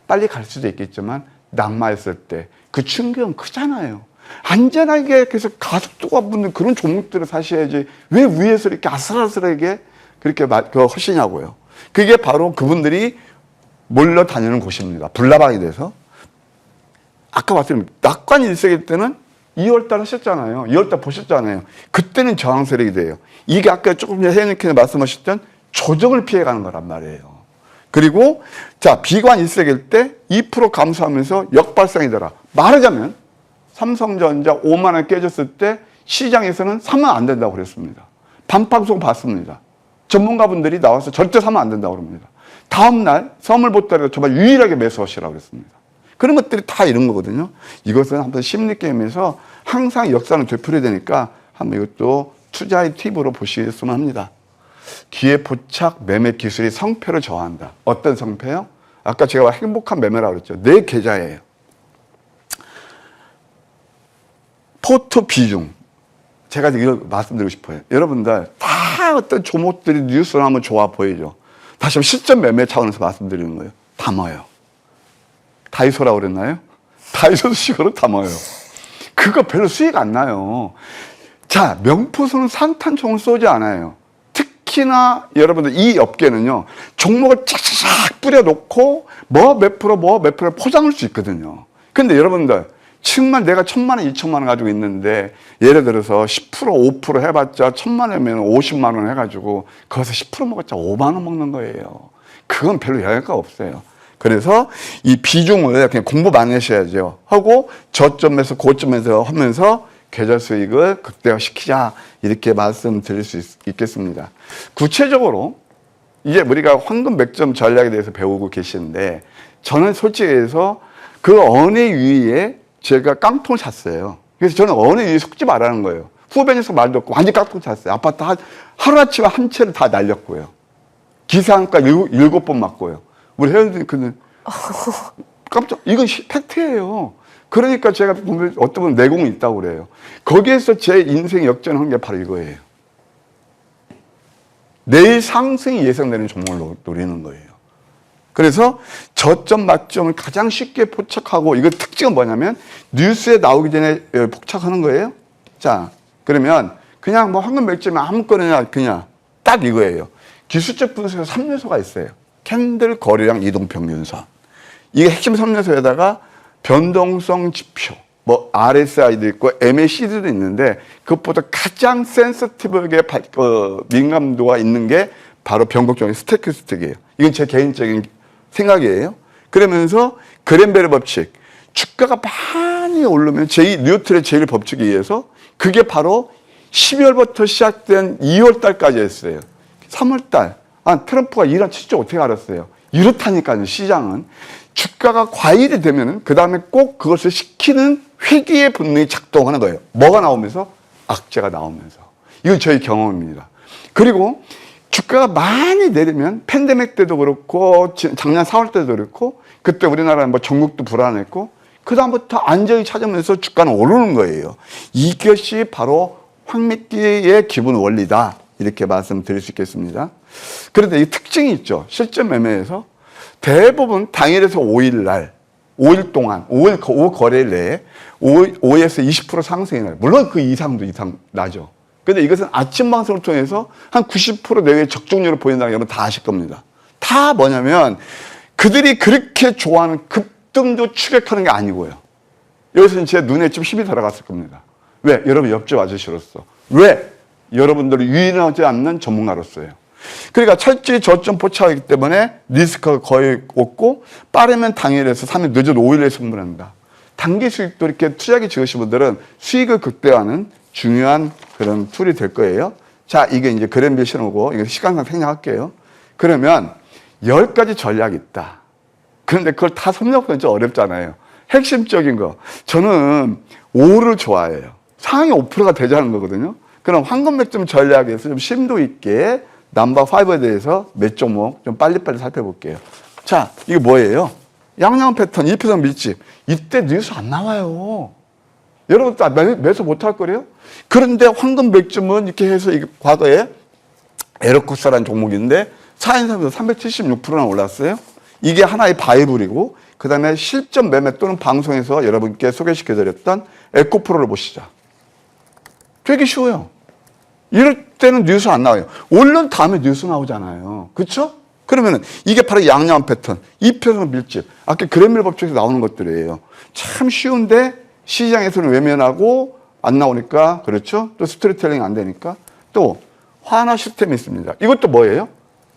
빨리 갈 수도 있겠지만 낙마했을 때 그 충격은 크잖아요. 안전하게 그래서 가속도가 붙는 그런 종목들을 사셔야지 왜 위에서 이렇게 아슬아슬하게 그렇게 하시냐고요. 그게 바로 그분들이 몰려 다니는 곳입니다. 불나방이 돼서. 아까 말씀드린 낙관 일색일 때는 2월달 하셨잖아요. 2월달 보셨잖아요. 그때는 저항 세력이 돼요. 이게 아까 조금 전에 혜연님께서 말씀하셨던 조정을 피해가는 거란 말이에요. 그리고 자, 비관 일색일 때 2% 감소하면서 역발상이더라. 말하자면 삼성전자 5만 원 깨졌을 때 시장에서는 사면 안 된다고 그랬습니다. 반방송 봤습니다. 전문가분들이 나와서 절대 사면 안 된다고 그럽니다. 다음날 선물 보따리가 정말 유일하게 매수하시라고 그랬습니다. 그런 것들이 다 이런 거거든요. 이것은 한번 심리게임에서 항상 역사는 되풀이 되니까 한번 이것도 투자의 팁으로 보시겠으면 합니다. 기회포착 매매 기술이 성패를 저하한다. 어떤 성패요? 아까 제가 행복한 매매라고 그랬죠. 내 계좌예요. 포트 비중. 제가 이걸 말씀드리고 싶어요. 여러분들 다 어떤 종목들이 뉴스로 하면 좋아 보이죠. 다시 한번 실전 매매 차원에서 말씀드리는 거예요. 담아요. 다이소라고 그랬나요? 다이소 식으로 담아요. 그거 별로 수익 안 나요. 자, 명포수는 산탄총을 쏘지 않아요. 특히나 여러분들 이 업계는요, 종목을 착착 뿌려놓고 뭐 몇 프로 포장할 수 있거든요. 근데 여러분들 정말 내가 1,000만 원, 2,000만 원 가지고 있는데 예를 들어서 10%, 5% 해봤자 1,000만 원이면 50만 원 해가지고 거기서 10% 먹었자 5만 원 먹는 거예요. 그건 별로 영향가 없어요. 그래서 이 비중을 그냥 공부 많이 하셔야죠. 하고 저점에서 고점에서 하면서 계좌 수익을 극대화시키자, 이렇게 말씀드릴 수 있겠습니다. 구체적으로 이제 우리가 황금 맥점 전략에 대해서 배우고 계시는데, 저는 솔직히 해서 그 어느 위에 제가 깡통을 찼어요. 그래서 저는 어느 위에 속지 말라는 거예요. 후배 녀석 말도 없고 완전 깡통 찼어요. 아파트 하루아침에 한 채를 다 날렸고요. 기사한가 7번 맞고요. 우리 회원들이 그는 깜짝, 이건 팩트예요. 그러니까 제가 보면 어떤 분은 내공이 있다고 그래요. 거기에서 제 인생 역전한 게 바로 이거예요. 내일 상승이 예상되는 종목을 노리는 거예요. 그래서 저점 맞점을 가장 쉽게 포착하고, 이거 특징은 뭐냐면 뉴스에 나오기 전에 포착하는 거예요. 자, 그러면 그냥 뭐 황금 맥주면 아무거나 그냥 딱 이거예요. 기술적 분석에서 3요소가 있어요. 캔들, 거리량, 이동평균선. 이게 핵심 3요소에다가 변동성 지표, 뭐 RSI도 있고 MACD도 있는데 그것보다 가장 센서티브하게 민감도가 있는 게 바로 변곡적인 스태키스틱이에요. 이건 제 개인적인 생각이에요. 그러면서 그랜베리 법칙, 주가가 많이 오르면 뉴턴의 제1 법칙에 의해서 그게 바로 12월부터 시작된 2월 달까지 했어요. 3월 달. 트럼프가 이란 진짜 어떻게 알았어요? 이렇다니까요, 시장은. 주가가 과일이 되면은 그 다음에 꼭 그것을 시키는 회귀의 본능이 작동하는 거예요. 뭐가 나오면서? 악재가 나오면서. 이건 저희 경험입니다. 그리고 주가가 많이 내리면 팬데믹 때도 그렇고 작년 4월 때도 그렇고 그때 우리나라는 뭐 전국도 불안했고 그 다음부터 안정이 찾으면서 주가는 오르는 거예요. 이것이 바로 황미끼의 기본 원리다. 이렇게 말씀드릴 수 있겠습니다. 그런데 이 특징이 있죠. 실전 매매에서 대부분 당일에서 5일 날, 5일 동안, 5 거래일 내에 5에서 20% 상승이 나요. 물론 그 이상도 나죠. 근데 이것은 아침 방송을 통해서 한 90% 내외의 적중률을 보인다는 게 여러분 다 아실 겁니다. 다 뭐냐면 그들이 그렇게 좋아하는 급등도 추격하는 게 아니고요. 여기서는 제 눈에 좀 힘이 들어갔을 겁니다. 왜? 여러분 옆집 아저씨로서. 왜? 여러분들이 유인하지 않는 전문가로서요. 그러니까 철저히 저점 포착하기 때문에 리스크가 거의 없고 빠르면 당일에서 3일 늦어도 5일에 승부한다. 단기 수익도 이렇게 투자기 지으신 분들은 수익을 극대화하는 중요한 그런 툴이 될 거예요. 자, 이게 이제 그랜벨 신호고, 이거 시간상 생략할게요. 그러면 10가지 전략이 있다. 그런데 그걸 다 섭렵하기는 좀 어렵잖아요. 핵심적인 거. 저는 5를 좋아해요. 상위 5%가 되자는 거거든요. 그럼 황금 맥점 전략에서 좀 심도 있게 넘버 5에 대해서 몇 종목 좀 빨리빨리 살펴볼게요. 자, 이게 뭐예요? 양양 패턴, 2% 밀집. 이때 뉴스 안 나와요. 여러분, 매수 못할 거래요? 그런데 황금 맥점은 이렇게 해서 이게 과거에 에러쿠스라는 종목인데 4인상에서 376%나 올랐어요. 이게 하나의 바이블이고 그 다음에 실전 매매 또는 방송에서 여러분께 소개시켜드렸던 에코프로를 보시죠. 되게 쉬워요. 이럴 때는 뉴스 안 나와요. 오른 다음에 뉴스 나오잖아요. 그렇죠? 그러면은 이게 바로 양양 패턴, 2% 밀집. 아까 그랜벨 법칙에서 나오는 것들이에요. 참 쉬운데 시장에서는 외면하고 안 나오니까 그렇죠? 또 스토리텔링 안 되니까 또 환화 시스템이 있습니다. 이것도 뭐예요?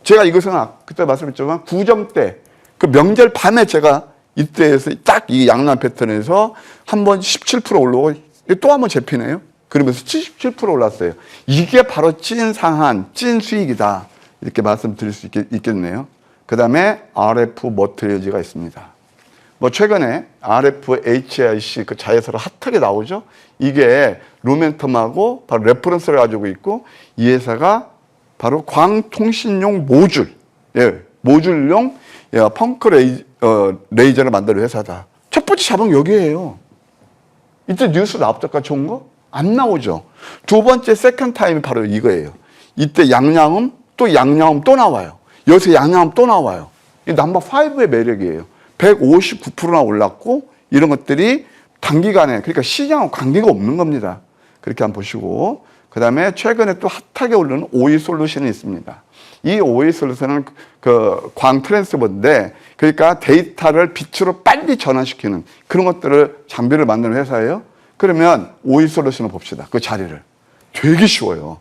제가 이것은 그때 말씀드렸지만 구정 때 그 명절 밤에 제가 이때에서 딱 이 양양 패턴에서 한 번 17% 올라오고 또 한 번 재피네요. 그러면서 77% 올랐어요. 이게 바로 찐 상한, 찐 수익이다. 이렇게 말씀드릴 수 있겠네요. 그 다음에 RF 머티리얼즈가 있습니다. 뭐 최근에 RF HIC 그 자회사로 핫하게 나오죠. 이게 루멘텀하고 바로 레퍼런스를 가지고 있고 이 회사가 바로 광통신용 모듈, 모듈용 펑크 레이저를 만드는 회사다. 첫 번째 자본 여기에요. 이때 뉴스 나옵니까 좋은 거? 안 나오죠. 두 번째 세컨 타임이 바로 이거예요. 이때 양양음 또 나와요. 여기서 양양음 또 나와요. 이 넘버 5의 매력이에요. 159%나 올랐고 이런 것들이 단기간에 그러니까 시장하고 관계가 없는 겁니다. 그렇게 한번 보시고 그 다음에 최근에 또 핫하게 오르는 OE 솔루션이 있습니다. 이 OE 솔루션은 그 광 트랜스퍼인데 그러니까 데이터를 빛으로 빨리 전환시키는 그런 것들을 장비를 만드는 회사예요. 그러면 OE 솔루션을 봅시다. 그 자리를. 되게 쉬워요.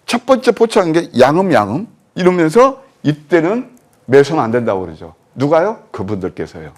첫 번째 포착한 게 양음 이러면서 이때는 매수는 안 된다고 그러죠. 누가요? 그분들께서요.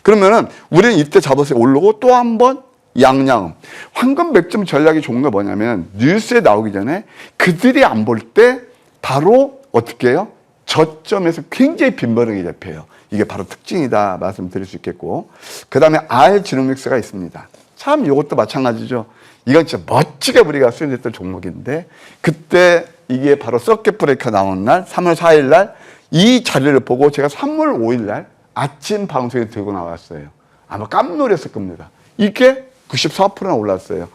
그러면은 우리는 이때 잡아서 오르고 또 한 번 양양음. 황금 맥점 전략이 좋은 게 뭐냐면 뉴스에 나오기 전에 그들이 안 볼 때 바로 어떻게 해요? 저점에서 굉장히 빈번하게 잡혀요. 이게 바로 특징이다 말씀드릴 수 있겠고 그 다음에 R지노믹스가 있습니다. 참 이것도 마찬가지죠. 이건 진짜 멋지게 우리가 수행했던 종목인데 그때 이게 바로 서킷 브레이커 나오는 날 3월 4일 날 이 자리를 보고 제가 3월 5일 날 아침 방송에 들고 나왔어요. 아마 깜놀했을 겁니다. 이게 94%나 올랐어요.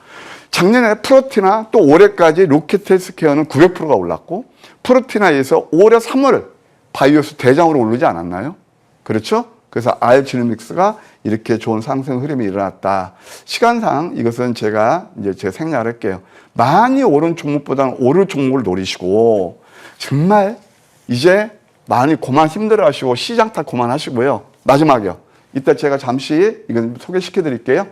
작년에 프로티나 또 올해까지 로켓 헬스케어는 900%가 올랐고 프로티나에서 올해 3월 바이오스 대장으로 오르지 않았나요? 그렇죠? 그래서 알지노믹스가 이렇게 좋은 상승 흐름이 일어났다. 시간상 이것은 제가 이제 제 생략을 할게요. 많이 오른 종목보다는 오를 종목을 노리시고 정말 이제 많이 그만 힘들어하시고 시장 탓 그만하시고요. 마지막이요. 이따 제가 잠시 이건 소개시켜 드릴게요.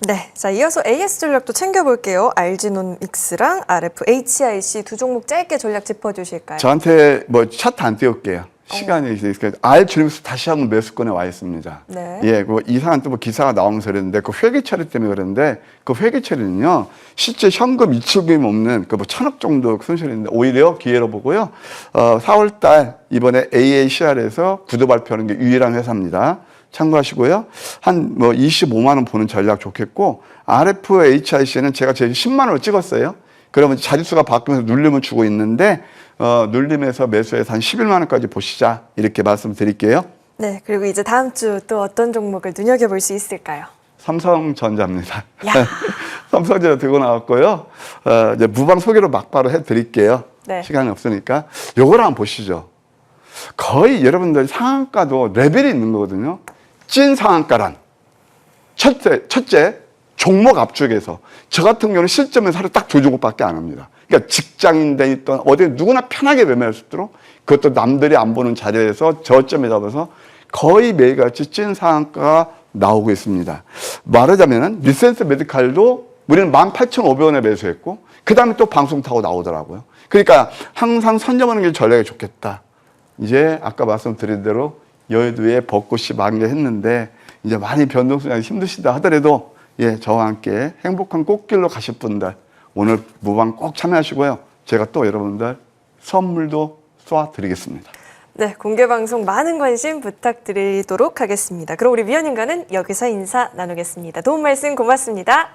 네, 자 이어서 AS 전략도 챙겨볼게요. 알지노믹스랑 RFHIC 두 종목 짧게 전략 짚어주실까요? 저한테 뭐 차트 안 띄울게요. 시간이 있으니까 알지노믹스 다시 한번 매수권에 와 있습니다. 네. 예, 그 이상한 또 뭐 기사가 나오면서 그랬는데 그 회계 처리 때문에 그러는데 그 회계 처리는요 실제 현금 이출금이 없는 그 뭐 1,000억 정도 손실인데 오히려 기회로 보고요. 4월달 이번에 AACR에서 구도 발표하는 게 유일한 회사입니다. 참고하시고요. 한 뭐 25만 원 보는 전략 좋겠고 RFHIC는 제가 제 10만 원을 찍었어요. 그러면 자릿수가 바뀌면서 눌림을 주고 있는데 눌림에서 매수해서 한 11만 원까지 보시자 이렇게 말씀드릴게요. 네, 그리고 이제 다음 주 또 어떤 종목을 눈여겨볼 수 있을까요? 삼성전자입니다. 야. 삼성전자 들고 나왔고요. 이제 무방 소개로 막바로 해드릴게요. 네. 시간이 없으니까 요걸 한번 보시죠. 거의 여러분들 상한가도 레벨이 있는 거거든요. 찐 상한가란 첫째 종목 압축에서 저 같은 경우는 실점에서 하루 딱 두 종목밖에 안 합니다. 그러니까 직장인데 있던 어디 누구나 편하게 매매할 수 있도록 그것도 남들이 안 보는 자리에서 저점에 잡아서 거의 매일같이 찐 상한가가 나오고 있습니다. 말하자면은 리센스 메디칼도 우리는 18,500원에 매수했고 그 다음에 또 방송 타고 나오더라고요. 그러니까 항상 선점하는 게 전략이 좋겠다. 이제 아까 말씀드린 대로 여의도에 벚꽃이 만개했는데 이제 많이 변동성이 힘드시다 하더라도 예, 저와 함께 행복한 꽃길로 가실 분들 오늘 무방 꼭 참여하시고요. 제가 또 여러분들 선물도 쏘아드리겠습니다. 네, 공개 방송 많은 관심 부탁드리도록 하겠습니다. 그럼 우리 위원님과는 여기서 인사 나누겠습니다. 도움 말씀 고맙습니다.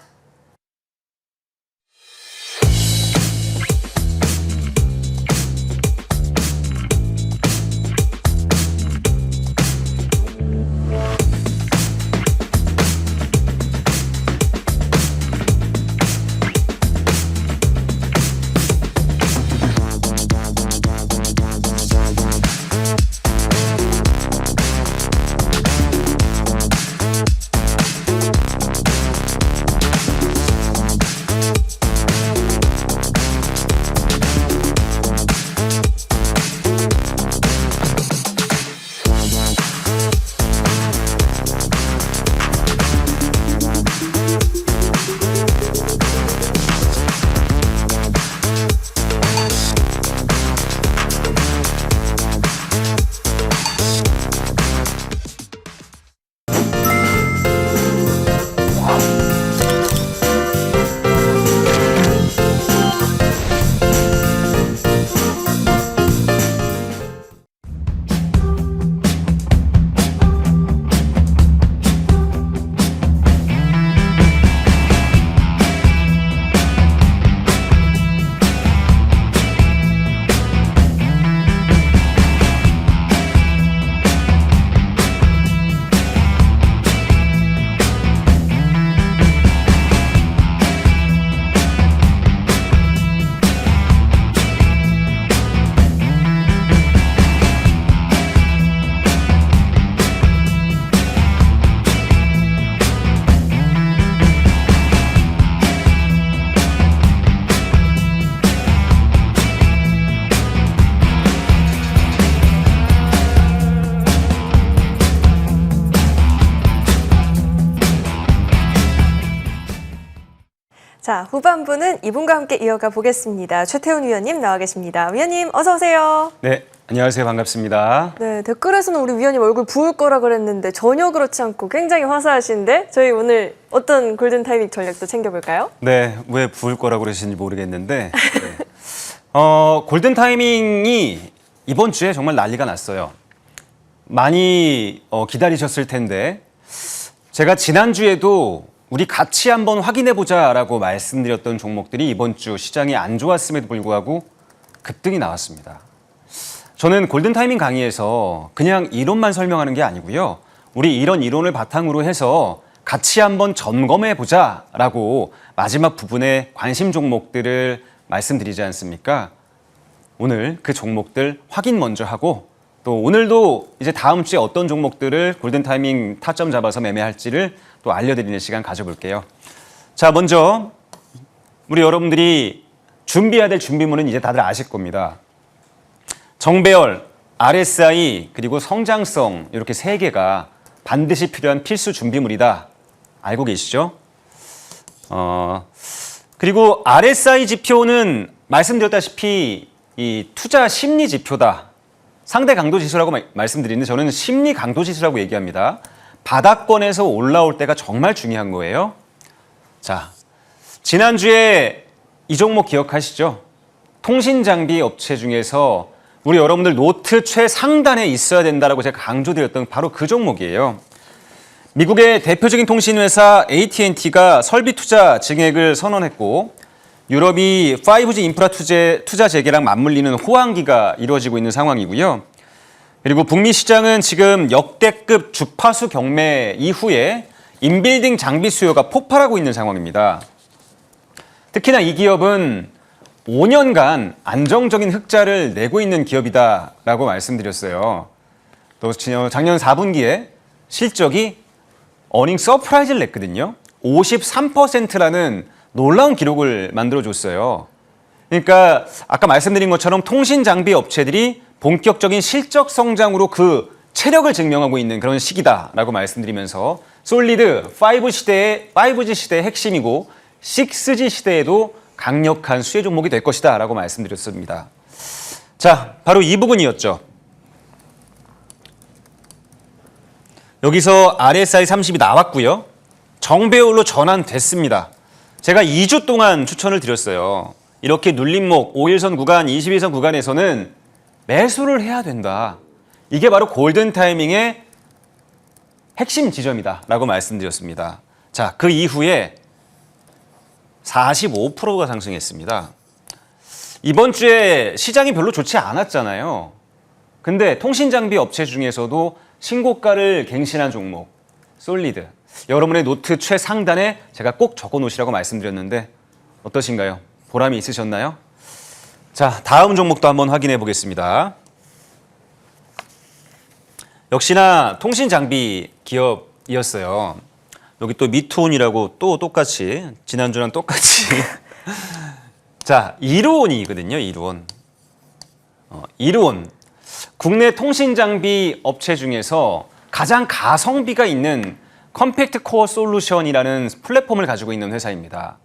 자, 후반부는 이분과 함께 이어가 보겠습니다. 최태훈 위원님 나와 계십니다. 위원님 어서 오세요. 네, 안녕하세요. 반갑습니다. 네, 댓글에서는 우리 위원님 얼굴 부을 거라 그랬는데 전혀 그렇지 않고 굉장히 화사하신데 저희 오늘 어떤 골든타이밍 전략도 챙겨볼까요? 네, 왜 부을 거라고 그러시는지 모르겠는데 네. 골든타이밍이 이번 주에 정말 난리가 났어요. 많이 기다리셨을 텐데 제가 지난주에도 우리 같이 한번 확인해보자라고 말씀드렸던 종목들이 이번 주 시장이 안 좋았음에도 불구하고 급등이 나왔습니다. 저는 골든타이밍 강의에서 그냥 이론만 설명하는 게 아니고요. 우리 이런 이론을 바탕으로 해서 같이 한번 점검해보자라고 마지막 부분에 관심 종목들을 말씀드리지 않습니까? 오늘 그 종목들 확인 먼저 하고 또 오늘도 이제 다음 주에 어떤 종목들을 골든타이밍 타점 잡아서 매매할지를 또 알려드리는 시간 가져볼게요. 자, 먼저 우리 여러분들이 준비해야 될 준비물은 이제 다들 아실 겁니다. 정배열, RSI, 그리고 성장성 이렇게 세 개가 반드시 필요한 필수 준비물이다. 알고 계시죠? 그리고 RSI 지표는 말씀드렸다시피 이 투자 심리 지표다. 상대 강도 지수라고 말씀드리는데 저는 심리 강도 지수라고 얘기합니다. 바닥권에서 올라올 때가 정말 중요한 거예요. 자, 지난주에 이 종목 기억하시죠? 통신장비 업체 중에서 우리 여러분들 노트 최상단에 있어야 된다라고 제가 강조드렸던 바로 그 종목이에요. 미국의 대표적인 통신회사 AT&T가 설비 투자 증액을 선언했고 유럽이 5G 인프라 투자 재개랑 맞물리는 호황기가 이루어지고 있는 상황이고요. 그리고 북미 시장은 지금 역대급 주파수 경매 이후에 인빌딩 장비 수요가 폭발하고 있는 상황입니다. 특히나 이 기업은 5년간 안정적인 흑자를 내고 있는 기업이다라고 말씀드렸어요. 또 작년 4분기에 실적이 어닝 서프라이즈를 냈거든요. 53%라는 놀라운 기록을 만들어줬어요. 그러니까 아까 말씀드린 것처럼 통신 장비 업체들이 본격적인 실적 성장으로 그 체력을 증명하고 있는 그런 시기다라고 말씀드리면서 솔리드 5G 시대의 핵심이고 6G 시대에도 강력한 수혜 종목이 될 것이다 라고 말씀드렸습니다. 자, 바로 이 부분이었죠. 여기서 RSI 30이 나왔고요. 정배열로 전환됐습니다. 제가 2주 동안 추천을 드렸어요. 이렇게 눌림목 5일선 구간, 21선 구간에서는 매수를 해야 된다. 이게 바로 골든타이밍의 핵심 지점이다 라고 말씀드렸습니다. 자, 그 이후에 45%가 상승했습니다. 이번 주에 시장이 별로 좋지 않았잖아요. 근데 통신장비 업체 중에서도 신고가를 갱신한 종목, 솔리드. 여러분의 노트 최상단에 제가 꼭 적어 놓으시라고 말씀드렸는데 어떠신가요? 보람이 있으셨나요? 자, 다음 종목도 한번 확인해 보겠습니다. 역시나 통신장비 기업이었어요. 여기 또 미투온이라고 또 똑같이 지난주랑 똑같이 자, 이루온이거든요. 이루온. 이루온. 국내 통신장비 업체 중에서 가장 가성비가 있는 컴팩트 코어 솔루션이라는 플랫폼을 가지고 있는 회사입니다.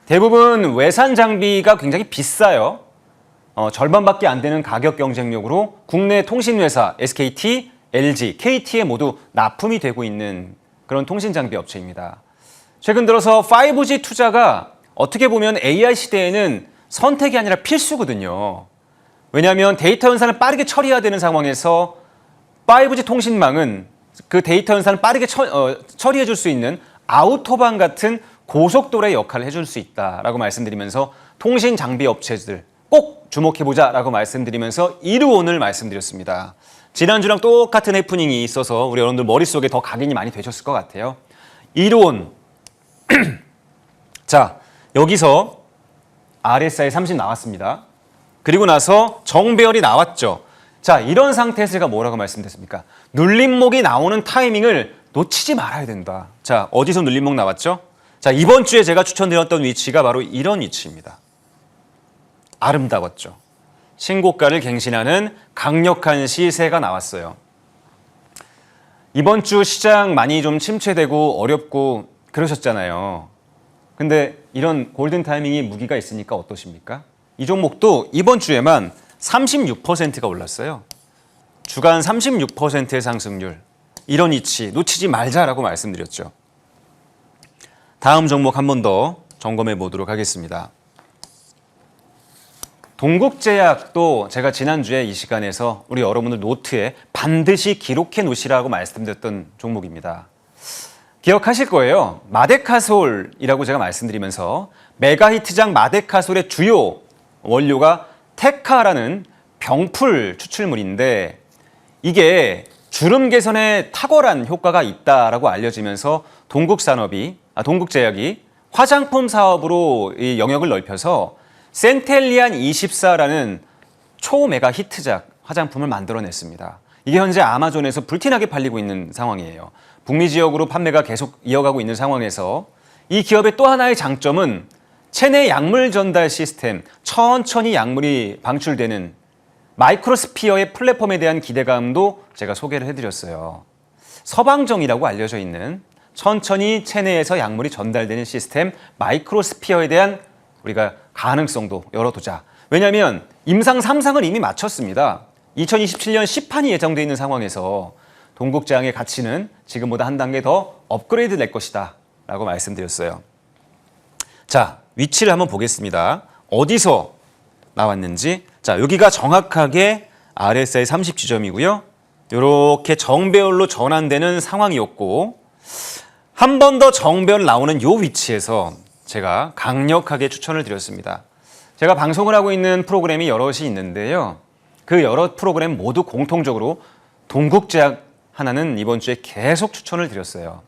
대부분 외산 장비가 굉장히 비싸요. 절반밖에 안 되는 가격 경쟁력으로 국내 통신회사 SKT, LG, KT에 모두 납품이 되고 있는 그런 통신장비 업체입니다. 최근 들어서 5G 투자가 어떻게 보면 AI 시대에는 선택이 아니라 필수거든요. 왜냐하면 데이터 연산을 빠르게 처리해야 되는 상황에서 5G 통신망은 그 데이터 연산을 빠르게 처리해 줄 수 있는 아우토반 같은 고속도로의 역할을 해줄 수 있다라고 말씀드리면서 통신 장비 업체들 꼭 주목해보자라고 말씀드리면서 이루온을 말씀드렸습니다. 지난주랑 똑같은 해프닝이 있어서 우리 여러분들 머릿속에 더 각인이 많이 되셨을 것 같아요. 이루온. 자, 여기서 RSI 30 나왔습니다. 그리고 나서 정배열이 나왔죠. 자, 이런 상태에서 제가 뭐라고 말씀드렸습니까? 눌림목이 나오는 타이밍을 놓치지 말아야 된다. 자, 어디서 눌림목 나왔죠? 자, 이번 주에 제가 추천드렸던 위치가 바로 이런 위치입니다. 아름다웠죠. 신고가를 갱신하는 강력한 시세가 나왔어요. 이번 주 시장 많이 좀 침체되고 어렵고 그러셨잖아요. 근데 이런 골든 타이밍이 무기가 있으니까 어떠십니까? 이 종목도 이번 주에만 36%가 올랐어요. 주간 36%의 상승률. 이런 위치 놓치지 말자라고 말씀드렸죠. 다음 종목 한 번 더 점검해 보도록 하겠습니다. 동국제약도 제가 지난주에 이 시간에서 우리 여러분들 노트에 반드시 기록해 놓으시라고 말씀드렸던 종목입니다. 기억하실 거예요. 마데카솔이라고 제가 말씀드리면서 메가히트작 마데카솔의 주요 원료가 테카라는 병풀 추출물인데 이게 주름 개선에 탁월한 효과가 있다라고 알려지면서 동국제약이 화장품 사업으로 이 영역을 넓혀서 센텔리안 24라는 초메가 히트작 화장품을 만들어냈습니다. 이게 현재 아마존에서 불티나게 팔리고 있는 상황이에요. 북미 지역으로 판매가 계속 이어가고 있는 상황에서 이 기업의 또 하나의 장점은 체내 약물 전달 시스템, 천천히 약물이 방출되는 마이크로스피어의 플랫폼에 대한 기대감도 제가 소개를 해드렸어요. 서방정이라고 알려져 있는 천천히 체내에서 약물이 전달되는 시스템 마이크로스피어에 대한 우리가 가능성도 열어두자. 왜냐하면 임상 3상을 이미 마쳤습니다. 2027년 시판이 예정되어 있는 상황에서 동국제약의 가치는 지금보다 한 단계 더 업그레이드 될 것이다 라고 말씀드렸어요. 자, 위치를 한번 보겠습니다. 어디서 나왔는지. 자, 여기가 정확하게 RSI 30 지점이고요. 이렇게 정배열로 전환되는 상황이었고, 한 번 더 정배열 나오는 이 위치에서 제가 강력하게 추천을 드렸습니다. 제가 방송을 하고 있는 프로그램이 여럿이 있는데요. 그 여러 프로그램 모두 공통적으로 동국제약 하나는 이번 주에 계속 추천을 드렸어요.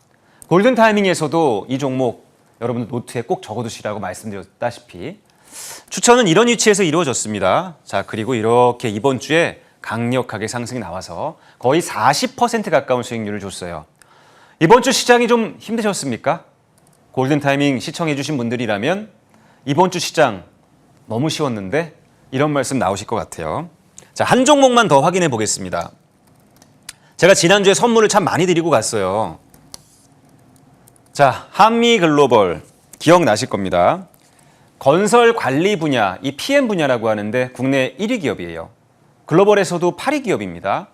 골든타이밍에서도 이 종목 여러분들 노트에 꼭 적어두시라고 말씀드렸다시피 추천은 이런 위치에서 이루어졌습니다. 자, 그리고 이렇게 이번 주에 강력하게 상승이 나와서 거의 40% 가까운 수익률을 줬어요. 이번 주 시장이 좀 힘드셨습니까? 골든타이밍 시청해 주신 분들이라면 이번 주 시장 너무 쉬웠는데 이런 말씀 나오실 것 같아요. 자, 한 종목만 더 확인해 보겠습니다. 제가 지난주에 선물을 참 많이 드리고 갔어요. 자, 한미글로벌 기억나실 겁니다. 건설 관리 분야, 이 PM 분야라고 하는데 국내 1위 기업이에요. 글로벌에서도 8위 기업입니다.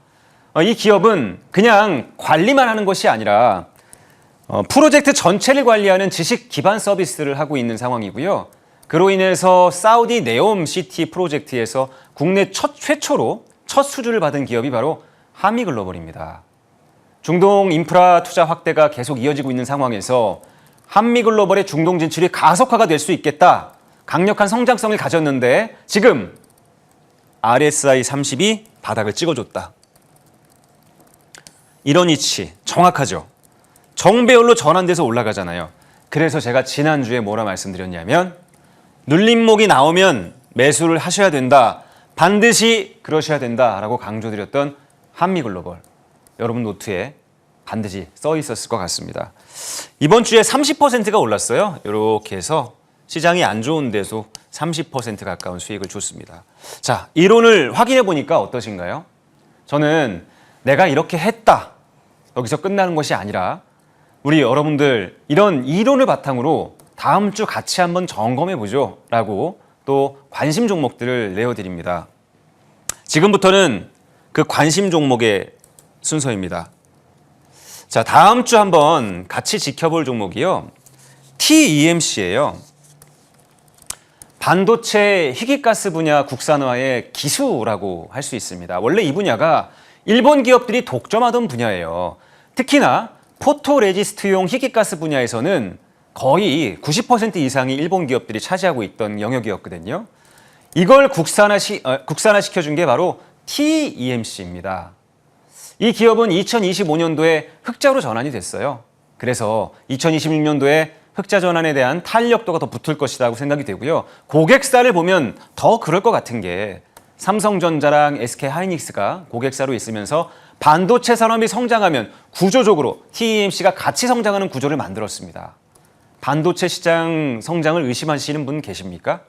이 기업은 그냥 관리만 하는 것이 아니라 프로젝트 전체를 관리하는 지식 기반 서비스를 하고 있는 상황이고요. 그로 인해서 사우디 네옴 시티 프로젝트에서 국내 최초로 첫 수주를 받은 기업이 바로 한미글로벌입니다. 중동 인프라 투자 확대가 계속 이어지고 있는 상황에서 한미글로벌의 중동 진출이 가속화가 될 수 있겠다. 강력한 성장성을 가졌는데 지금 RSI 30이 바닥을 찍어줬다. 이런 위치 정확하죠. 정배열로 전환돼서 올라가잖아요. 그래서 제가 지난주에 뭐라 말씀드렸냐면 눌림목이 나오면 매수를 하셔야 된다. 반드시 그러셔야 된다라고 강조드렸던 한미글로벌. 여러분 노트에 반드시 써 있었을 것 같습니다. 이번 주에 30%가 올랐어요. 이렇게 해서 시장이 안 좋은 데서 30% 가까운 수익을 줬습니다. 자, 이론을 확인해 보니까 어떠신가요? 저는 내가 이렇게 했다. 여기서 끝나는 것이 아니라 우리 여러분들 이런 이론을 바탕으로 다음 주 같이 한번 점검해 보죠 라고 또 관심 종목들을 내어드립니다. 지금부터는 그 관심 종목의 순서입니다. 자, 다음 주 한번 같이 지켜볼 종목이요. TEMC예요. 반도체 희귀가스 분야 국산화의 기수라고 할 수 있습니다. 원래 이 분야가 일본 기업들이 독점하던 분야예요. 특히나 포토레지스트용 희귀가스 분야에서는 거의 90% 이상이 일본 기업들이 차지하고 있던 영역이었거든요. 이걸 국산화시켜준 게 바로 TEMC입니다. 이 기업은 2025년도에 흑자로 전환이 됐어요. 그래서 2026년도에 흑자 전환에 대한 탄력도가 더 붙을 것이라고 생각이 되고요. 고객사를 보면 더 그럴 것 같은 게 삼성전자랑 SK하이닉스가 고객사로 있으면서 반도체 산업이 성장하면 구조적으로 TEMC가 같이 성장하는 구조를 만들었습니다. 반도체 시장 성장을 의심하시는 분 계십니까?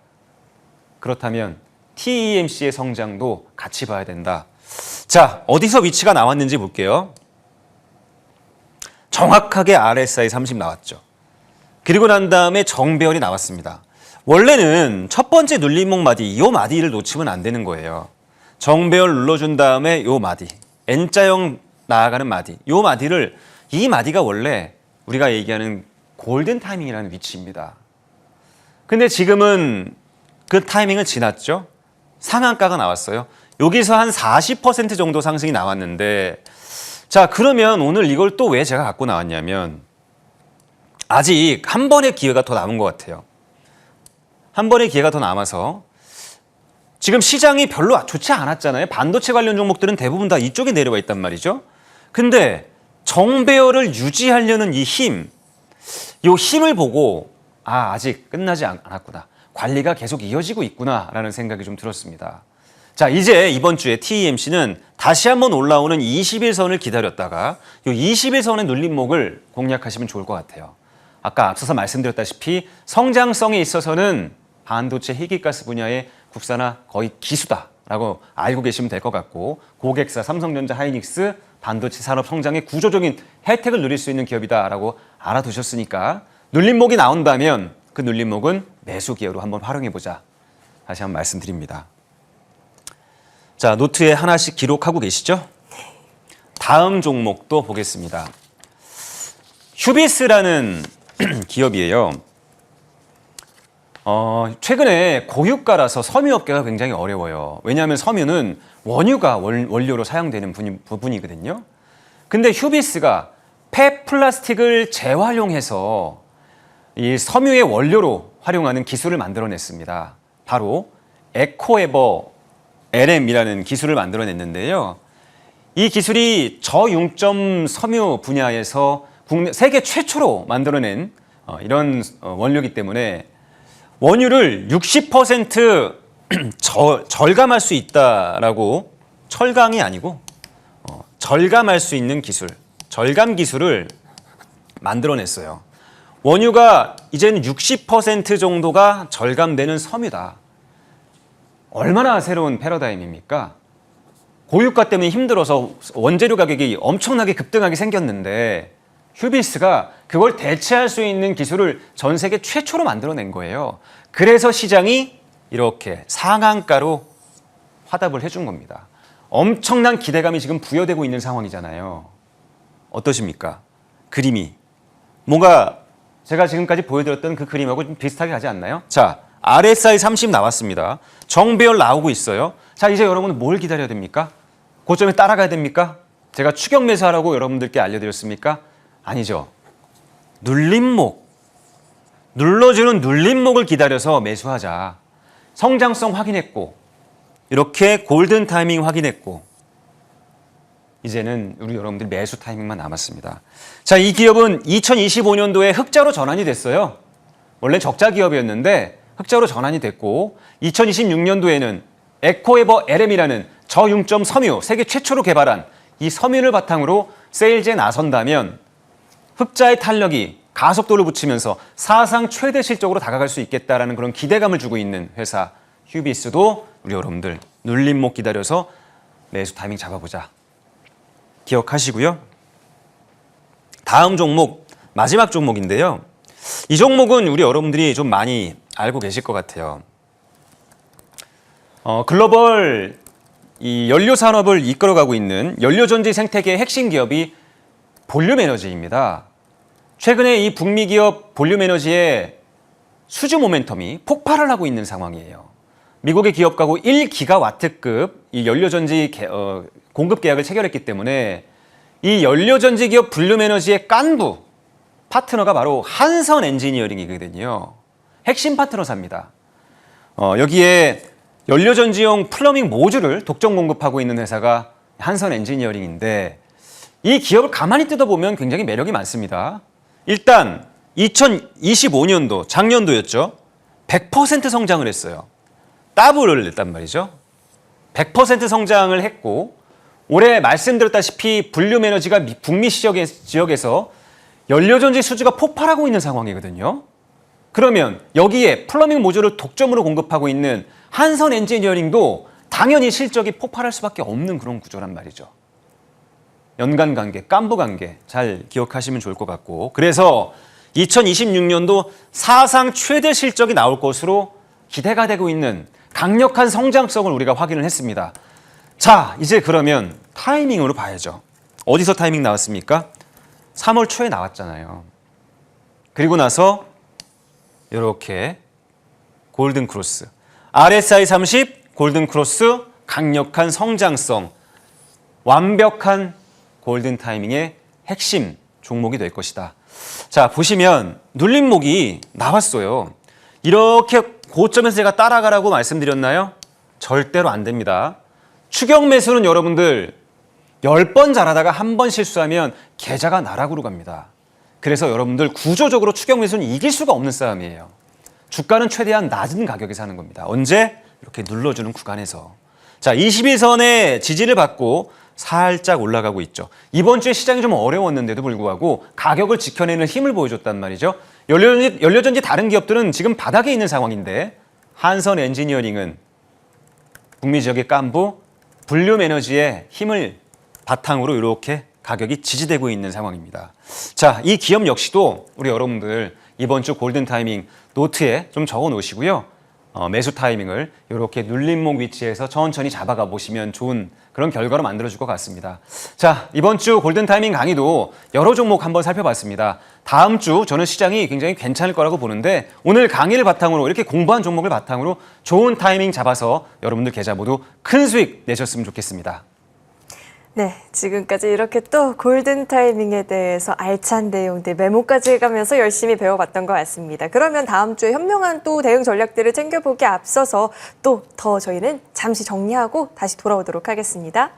그렇다면 TEMC의 성장도 같이 봐야 된다. 자, 어디서 위치가 나왔는지 볼게요. 정확하게 RSI 30 나왔죠. 그리고 난 다음에 정배열이 나왔습니다. 원래는 첫 번째 눌림목 마디, 이 마디를 놓치면 안 되는 거예요. 정배열 눌러준 다음에 이 마디, N자형 나아가는 마디, 이 마디가 원래 우리가 얘기하는 골든 타이밍이라는 위치입니다. 근데 지금은 그 타이밍은 지났죠. 상한가가 나왔어요. 여기서 한 40% 정도 상승이 나왔는데, 자, 그러면 오늘 이걸 또 왜 제가 갖고 나왔냐면 아직 한 번의 기회가 더 남은 것 같아요. 한 번의 기회가 더 남아서 지금 시장이 별로 좋지 않았잖아요. 반도체 관련 종목들은 대부분 다 이쪽에 내려와 있단 말이죠. 근데 정배열을 유지하려는 이 힘을 보고 아직 끝나지 않았구나. 관리가 계속 이어지고 있구나라는 생각이 좀 들었습니다. 자, 이제 이번 주에 TEMC는 다시 한번 올라오는 21선을 기다렸다가 이 21선의 눌림목을 공략하시면 좋을 것 같아요. 아까 앞서서 말씀드렸다시피 성장성에 있어서는 반도체 희귀가스 분야의 국산화 거의 기수다라고 알고 계시면 될 것 같고, 고객사 삼성전자, 하이닉스 반도체 산업 성장의 구조적인 혜택을 누릴 수 있는 기업이다라고 알아두셨으니까 눌림목이 나온다면 그 눌림목은 매수 기회로 한번 활용해보자. 다시 한번 말씀드립니다. 자, 노트에 하나씩 기록하고 계시죠? 다음 종목도 보겠습니다. 휴비스라는 기업이에요. 최근에 고유가라서 섬유업계가 굉장히 어려워요. 왜냐하면 섬유는 원유가 원료로 사용되는 부분이거든요. 근데 휴비스가 폐플라스틱을 재활용해서 이 섬유의 원료로 활용하는 기술을 만들어냈습니다. 바로 에코에버 LM이라는 기술을 만들어냈는데요. 이 기술이 저융점 섬유 분야에서 세계 최초로 만들어낸 이런 원료이기 때문에 원유를 60% 절감할 수 있다라고, 철강이 아니고 절감할 수 있는 기술, 절감 기술을 만들어냈어요. 원유가 이제는 60% 정도가 절감되는 섬유다. 얼마나 새로운 패러다임입니까? 고유가 때문에 힘들어서 원재료 가격이 엄청나게 급등하게 생겼는데 휴비스가 그걸 대체할 수 있는 기술을 전 세계 최초로 만들어낸 거예요. 그래서 시장이 이렇게 상한가로 화답을 해준 겁니다. 엄청난 기대감이 지금 부여되고 있는 상황이잖아요. 어떠십니까? 그림이. 뭔가 제가 지금까지 보여드렸던 그 그림하고 좀 비슷하게 가지 않나요? 자, RSI 30 나왔습니다. 정배열 나오고 있어요. 자, 이제 여러분은 뭘 기다려야 됩니까? 고점에 따라가야 됩니까? 제가 추격 매수하라고 여러분들께 알려드렸습니까? 아니죠. 눌림목, 눌러주는 눌림목을 기다려서 매수하자. 성장성 확인했고, 이렇게 골든 타이밍 확인했고, 이제는 우리 여러분들 매수 타이밍만 남았습니다. 자, 이 기업은 2025년도에 흑자로 전환이 됐어요. 원래 적자 기업이었는데 흑자로 전환이 됐고, 2026년도에는 에코에버 LM이라는 저융점 섬유, 세계 최초로 개발한 이 섬유를 바탕으로 세일즈에 나선다면 흑자의 탄력이 가속도를 붙이면서 사상 최대 실적으로 다가갈 수 있겠다라는 그런 기대감을 주고 있는 회사 휴비스도 우리 여러분들 눌림목 기다려서 매수 타이밍 잡아보자. 기억하시고요. 다음 종목, 마지막 종목인데요. 이 종목은 우리 여러분들이 좀 많이 알고 계실 것 같아요. 글로벌 이 연료 산업을 이끌어가고 있는 연료전지 생태계의 핵심 기업이 볼륨에너지입니다. 최근에 이 북미 기업 볼륨에너지의 수주 모멘텀이 폭발을 하고 있는 상황이에요. 미국의 기업가고 1기가와트급 이 연료전지 공급 계약을 체결했기 때문에 이 연료전지 기업 볼륨에너지의 깐부 파트너가 바로 한선 엔지니어링이거든요. 핵심 파트너사입니다. 여기에 연료전지용 플러밍 모듈을 독점 공급하고 있는 회사가 한선 엔지니어링인데 이 기업을 가만히 뜯어보면 굉장히 매력이 많습니다. 일단 2025년도, 작년도였죠. 100% 성장을 했어요. 더블을 냈단 말이죠. 100% 성장을 했고 올해 말씀드렸다시피 볼륨에너지가 북미 지역에서 연료전지 수주가 폭발하고 있는 상황이거든요. 그러면 여기에 플러밍 모듈을 독점으로 공급하고 있는 한선 엔지니어링도 당연히 실적이 폭발할 수밖에 없는 그런 구조란 말이죠. 연관 관계, 깐부 관계 잘 기억하시면 좋을 것 같고, 그래서 2026년도 사상 최대 실적이 나올 것으로 기대가 되고 있는 강력한 성장성을 우리가 확인을 했습니다. 자, 이제 그러면 타이밍으로 봐야죠. 어디서 타이밍 나왔습니까? 3월 초에 나왔잖아요. 그리고 나서 이렇게 골든 크로스, RSI 30, 골든 크로스, 강력한 성장성, 완벽한 골든 타이밍의 핵심 종목이 될 것이다. 자, 보시면 눌림목이 나왔어요. 이렇게 고점에서 제가 따라가라고 말씀드렸나요? 절대로 안 됩니다. 추격 매수는 여러분들 10번 잘하다가 한 번 실수하면 계좌가 나락으로 갑니다. 그래서 여러분들 구조적으로 추격 매수는 이길 수가 없는 싸움이에요. 주가는 최대한 낮은 가격에 사는 겁니다. 언제? 이렇게 눌러주는 구간에서. 자, 21선의 지지를 받고 살짝 올라가고 있죠. 이번 주에 시장이 좀 어려웠는데도 불구하고 가격을 지켜내는 힘을 보여줬단 말이죠. 연료전지 다른 기업들은 지금 바닥에 있는 상황인데 한선 엔지니어링은 북미 지역의 깐부, 블룸 에너지의 힘을 바탕으로 이렇게 가격이 지지되고 있는 상황입니다. 자, 이 기업 역시도 우리 여러분들 이번 주 골든 타이밍 노트에 좀 적어 놓으시고요. 매수 타이밍을 이렇게 눌림목 위치에서 천천히 잡아가 보시면 좋은 그런 결과로 만들어줄 것 같습니다. 자, 이번 주 골든 타이밍 강의도 여러 종목 한번 살펴봤습니다. 다음 주 저는 시장이 굉장히 괜찮을 거라고 보는데 오늘 강의를 바탕으로 이렇게 공부한 종목을 바탕으로 좋은 타이밍 잡아서 여러분들 계좌 모두 큰 수익 내셨으면 좋겠습니다. 네, 지금까지 이렇게 또 골든 타이밍에 대해서 알찬 내용들 메모까지 해가면서 열심히 배워봤던 것 같습니다. 그러면 다음 주에 현명한 또 대응 전략들을 챙겨보기에 앞서서 또 더 저희는 잠시 정리하고 다시 돌아오도록 하겠습니다.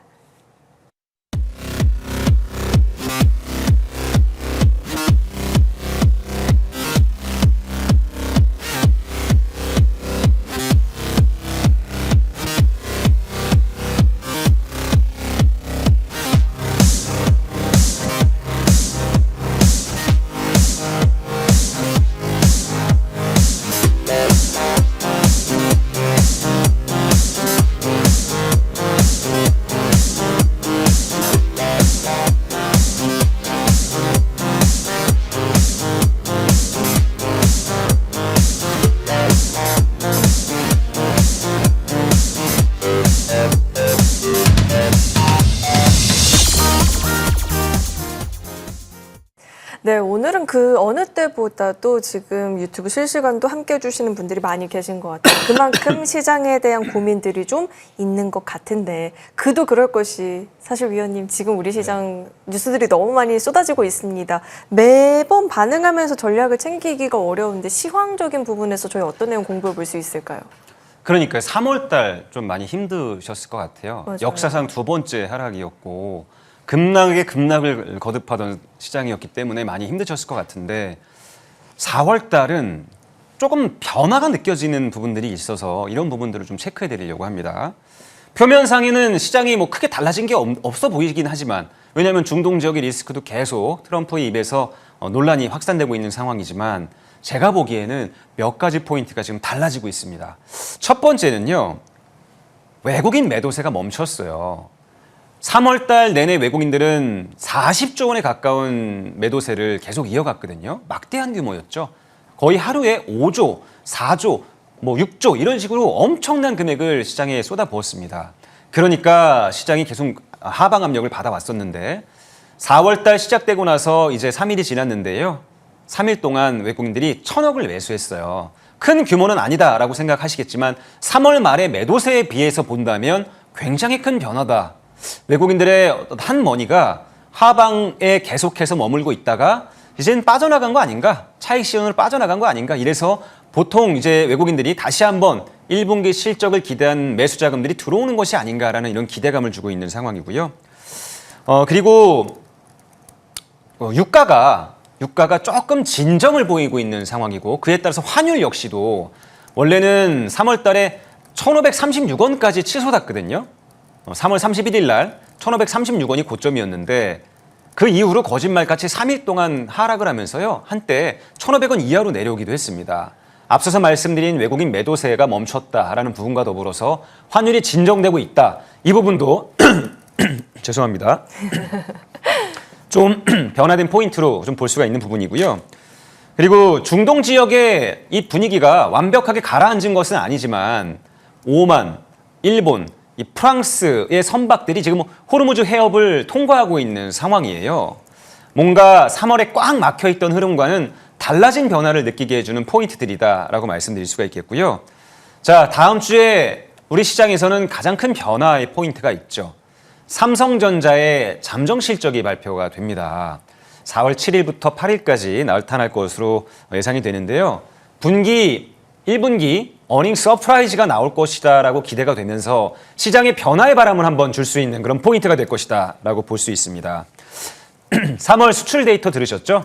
네, 오늘은 그 어느 때보다도 지금 유튜브 실시간도 함께 해주시는 분들이 많이 계신 것 같아요. 그만큼 시장에 대한 고민들이 좀 있는 것 같은데 그도 그럴 것이 사실 위원님 지금 우리 시장 뉴스들이 너무 많이 쏟아지고 있습니다. 매번 반응하면서 전략을 챙기기가 어려운데 시황적인 부분에서 저희 어떤 내용 공부해 볼 수 있을까요? 그러니까 3월 달 좀 많이 힘드셨을 것 같아요. 맞아요. 역사상 두 번째 하락이었고 급락을 거듭하던 시장이었기 때문에 많이 힘드셨을 것 같은데 4월 달은 조금 변화가 느껴지는 부분들이 있어서 이런 부분들을 좀 체크해 드리려고 합니다. 표면상에는 시장이 뭐 크게 달라진 게 없어 보이긴 하지만 왜냐하면 중동 지역의 리스크도 계속 트럼프의 입에서 논란이 확산되고 있는 상황이지만 제가 보기에는 몇 가지 포인트가 지금 달라지고 있습니다. 첫 번째는요. 외국인 매도세가 멈췄어요. 3월 달 내내 외국인들은 40조 원에 가까운 매도세를 계속 이어갔거든요. 막대한 규모였죠. 거의 하루에 5조, 4조, 뭐 6조 이런 식으로 엄청난 금액을 시장에 쏟아부었습니다. 그러니까 시장이 계속 하방 압력을 받아왔었는데 4월 달 시작되고 나서 이제 3일이 지났는데요. 3일 동안 외국인들이 1,000억을 매수했어요. 큰 규모는 아니다라고 생각하시겠지만 3월 말에 매도세에 비해서 본다면 굉장히 큰 변화다. 외국인들의 한 머니가 하방에 계속해서 머물고 있다가 이제는 빠져나간 거 아닌가? 차익 시장으로 빠져나간 거 아닌가? 이래서 보통 이제 외국인들이 다시 한번 1분기 실적을 기대한 매수 자금들이 들어오는 것이 아닌가라는 이런 기대감을 주고 있는 상황이고요. 그리고 유가가 조금 진정을 보이고 있는 상황이고 그에 따라서 환율 역시도 원래는 3월 달에 1,536원까지 치솟았거든요. 3월 31일 날 1,536원이 고점이었는데 그 이후로 거짓말같이 3일 동안 하락을 하면서요. 한때 1,500원 이하로 내려오기도 했습니다. 앞서서 말씀드린 외국인 매도세가 멈췄다라는 부분과 더불어서 환율이 진정되고 있다. 이 부분도 죄송합니다. 좀 변화된 포인트로 좀 볼 수가 있는 부분이고요. 그리고 중동 지역의 이 분위기가 완벽하게 가라앉은 것은 아니지만 오만, 일본, 이 프랑스의 선박들이 지금 호르무즈 해협을 통과하고 있는 상황이에요. 뭔가 3월에 꽉 막혀있던 흐름과는 달라진 변화를 느끼게 해주는 포인트들이다라고 말씀드릴 수가 있겠고요. 자, 다음 주에 우리 시장에서는 가장 큰 변화의 포인트가 있죠. 삼성전자의 잠정 실적이 발표가 됩니다. 4월 7일부터 8일까지 나타날 것으로 예상이 되는데요. 분기 1분기 어닝 서프라이즈가 나올 것이다라고 기대가 되면서 시장의 변화의 바람을 한번 줄 수 있는 그런 포인트가 될 것이다라고 볼 수 있습니다. 3월 수출 데이터 들으셨죠?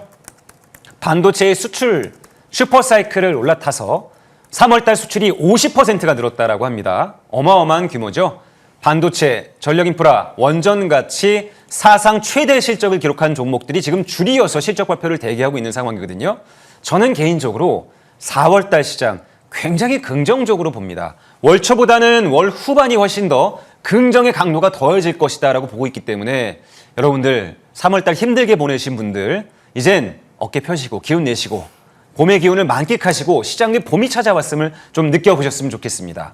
반도체의 수출 슈퍼사이클을 올라타서 3월 달 수출이 50%가 늘었다라고 합니다. 어마어마한 규모죠. 반도체, 전력인프라, 원전같이 사상 최대 실적을 기록한 종목들이 지금 줄이어서 실적 발표를 대기하고 있는 상황이거든요. 저는 개인적으로 4월달 시장 굉장히 긍정적으로 봅니다. 월 초보다는 월 후반이 훨씬 더 긍정의 강도가 더해질 것이다라고 보고 있기 때문에 여러분들 3월달 힘들게 보내신 분들 이젠 어깨 펴시고 기운 내시고 봄의 기운을 만끽하시고 시장에 봄이 찾아왔음을 좀 느껴보셨으면 좋겠습니다.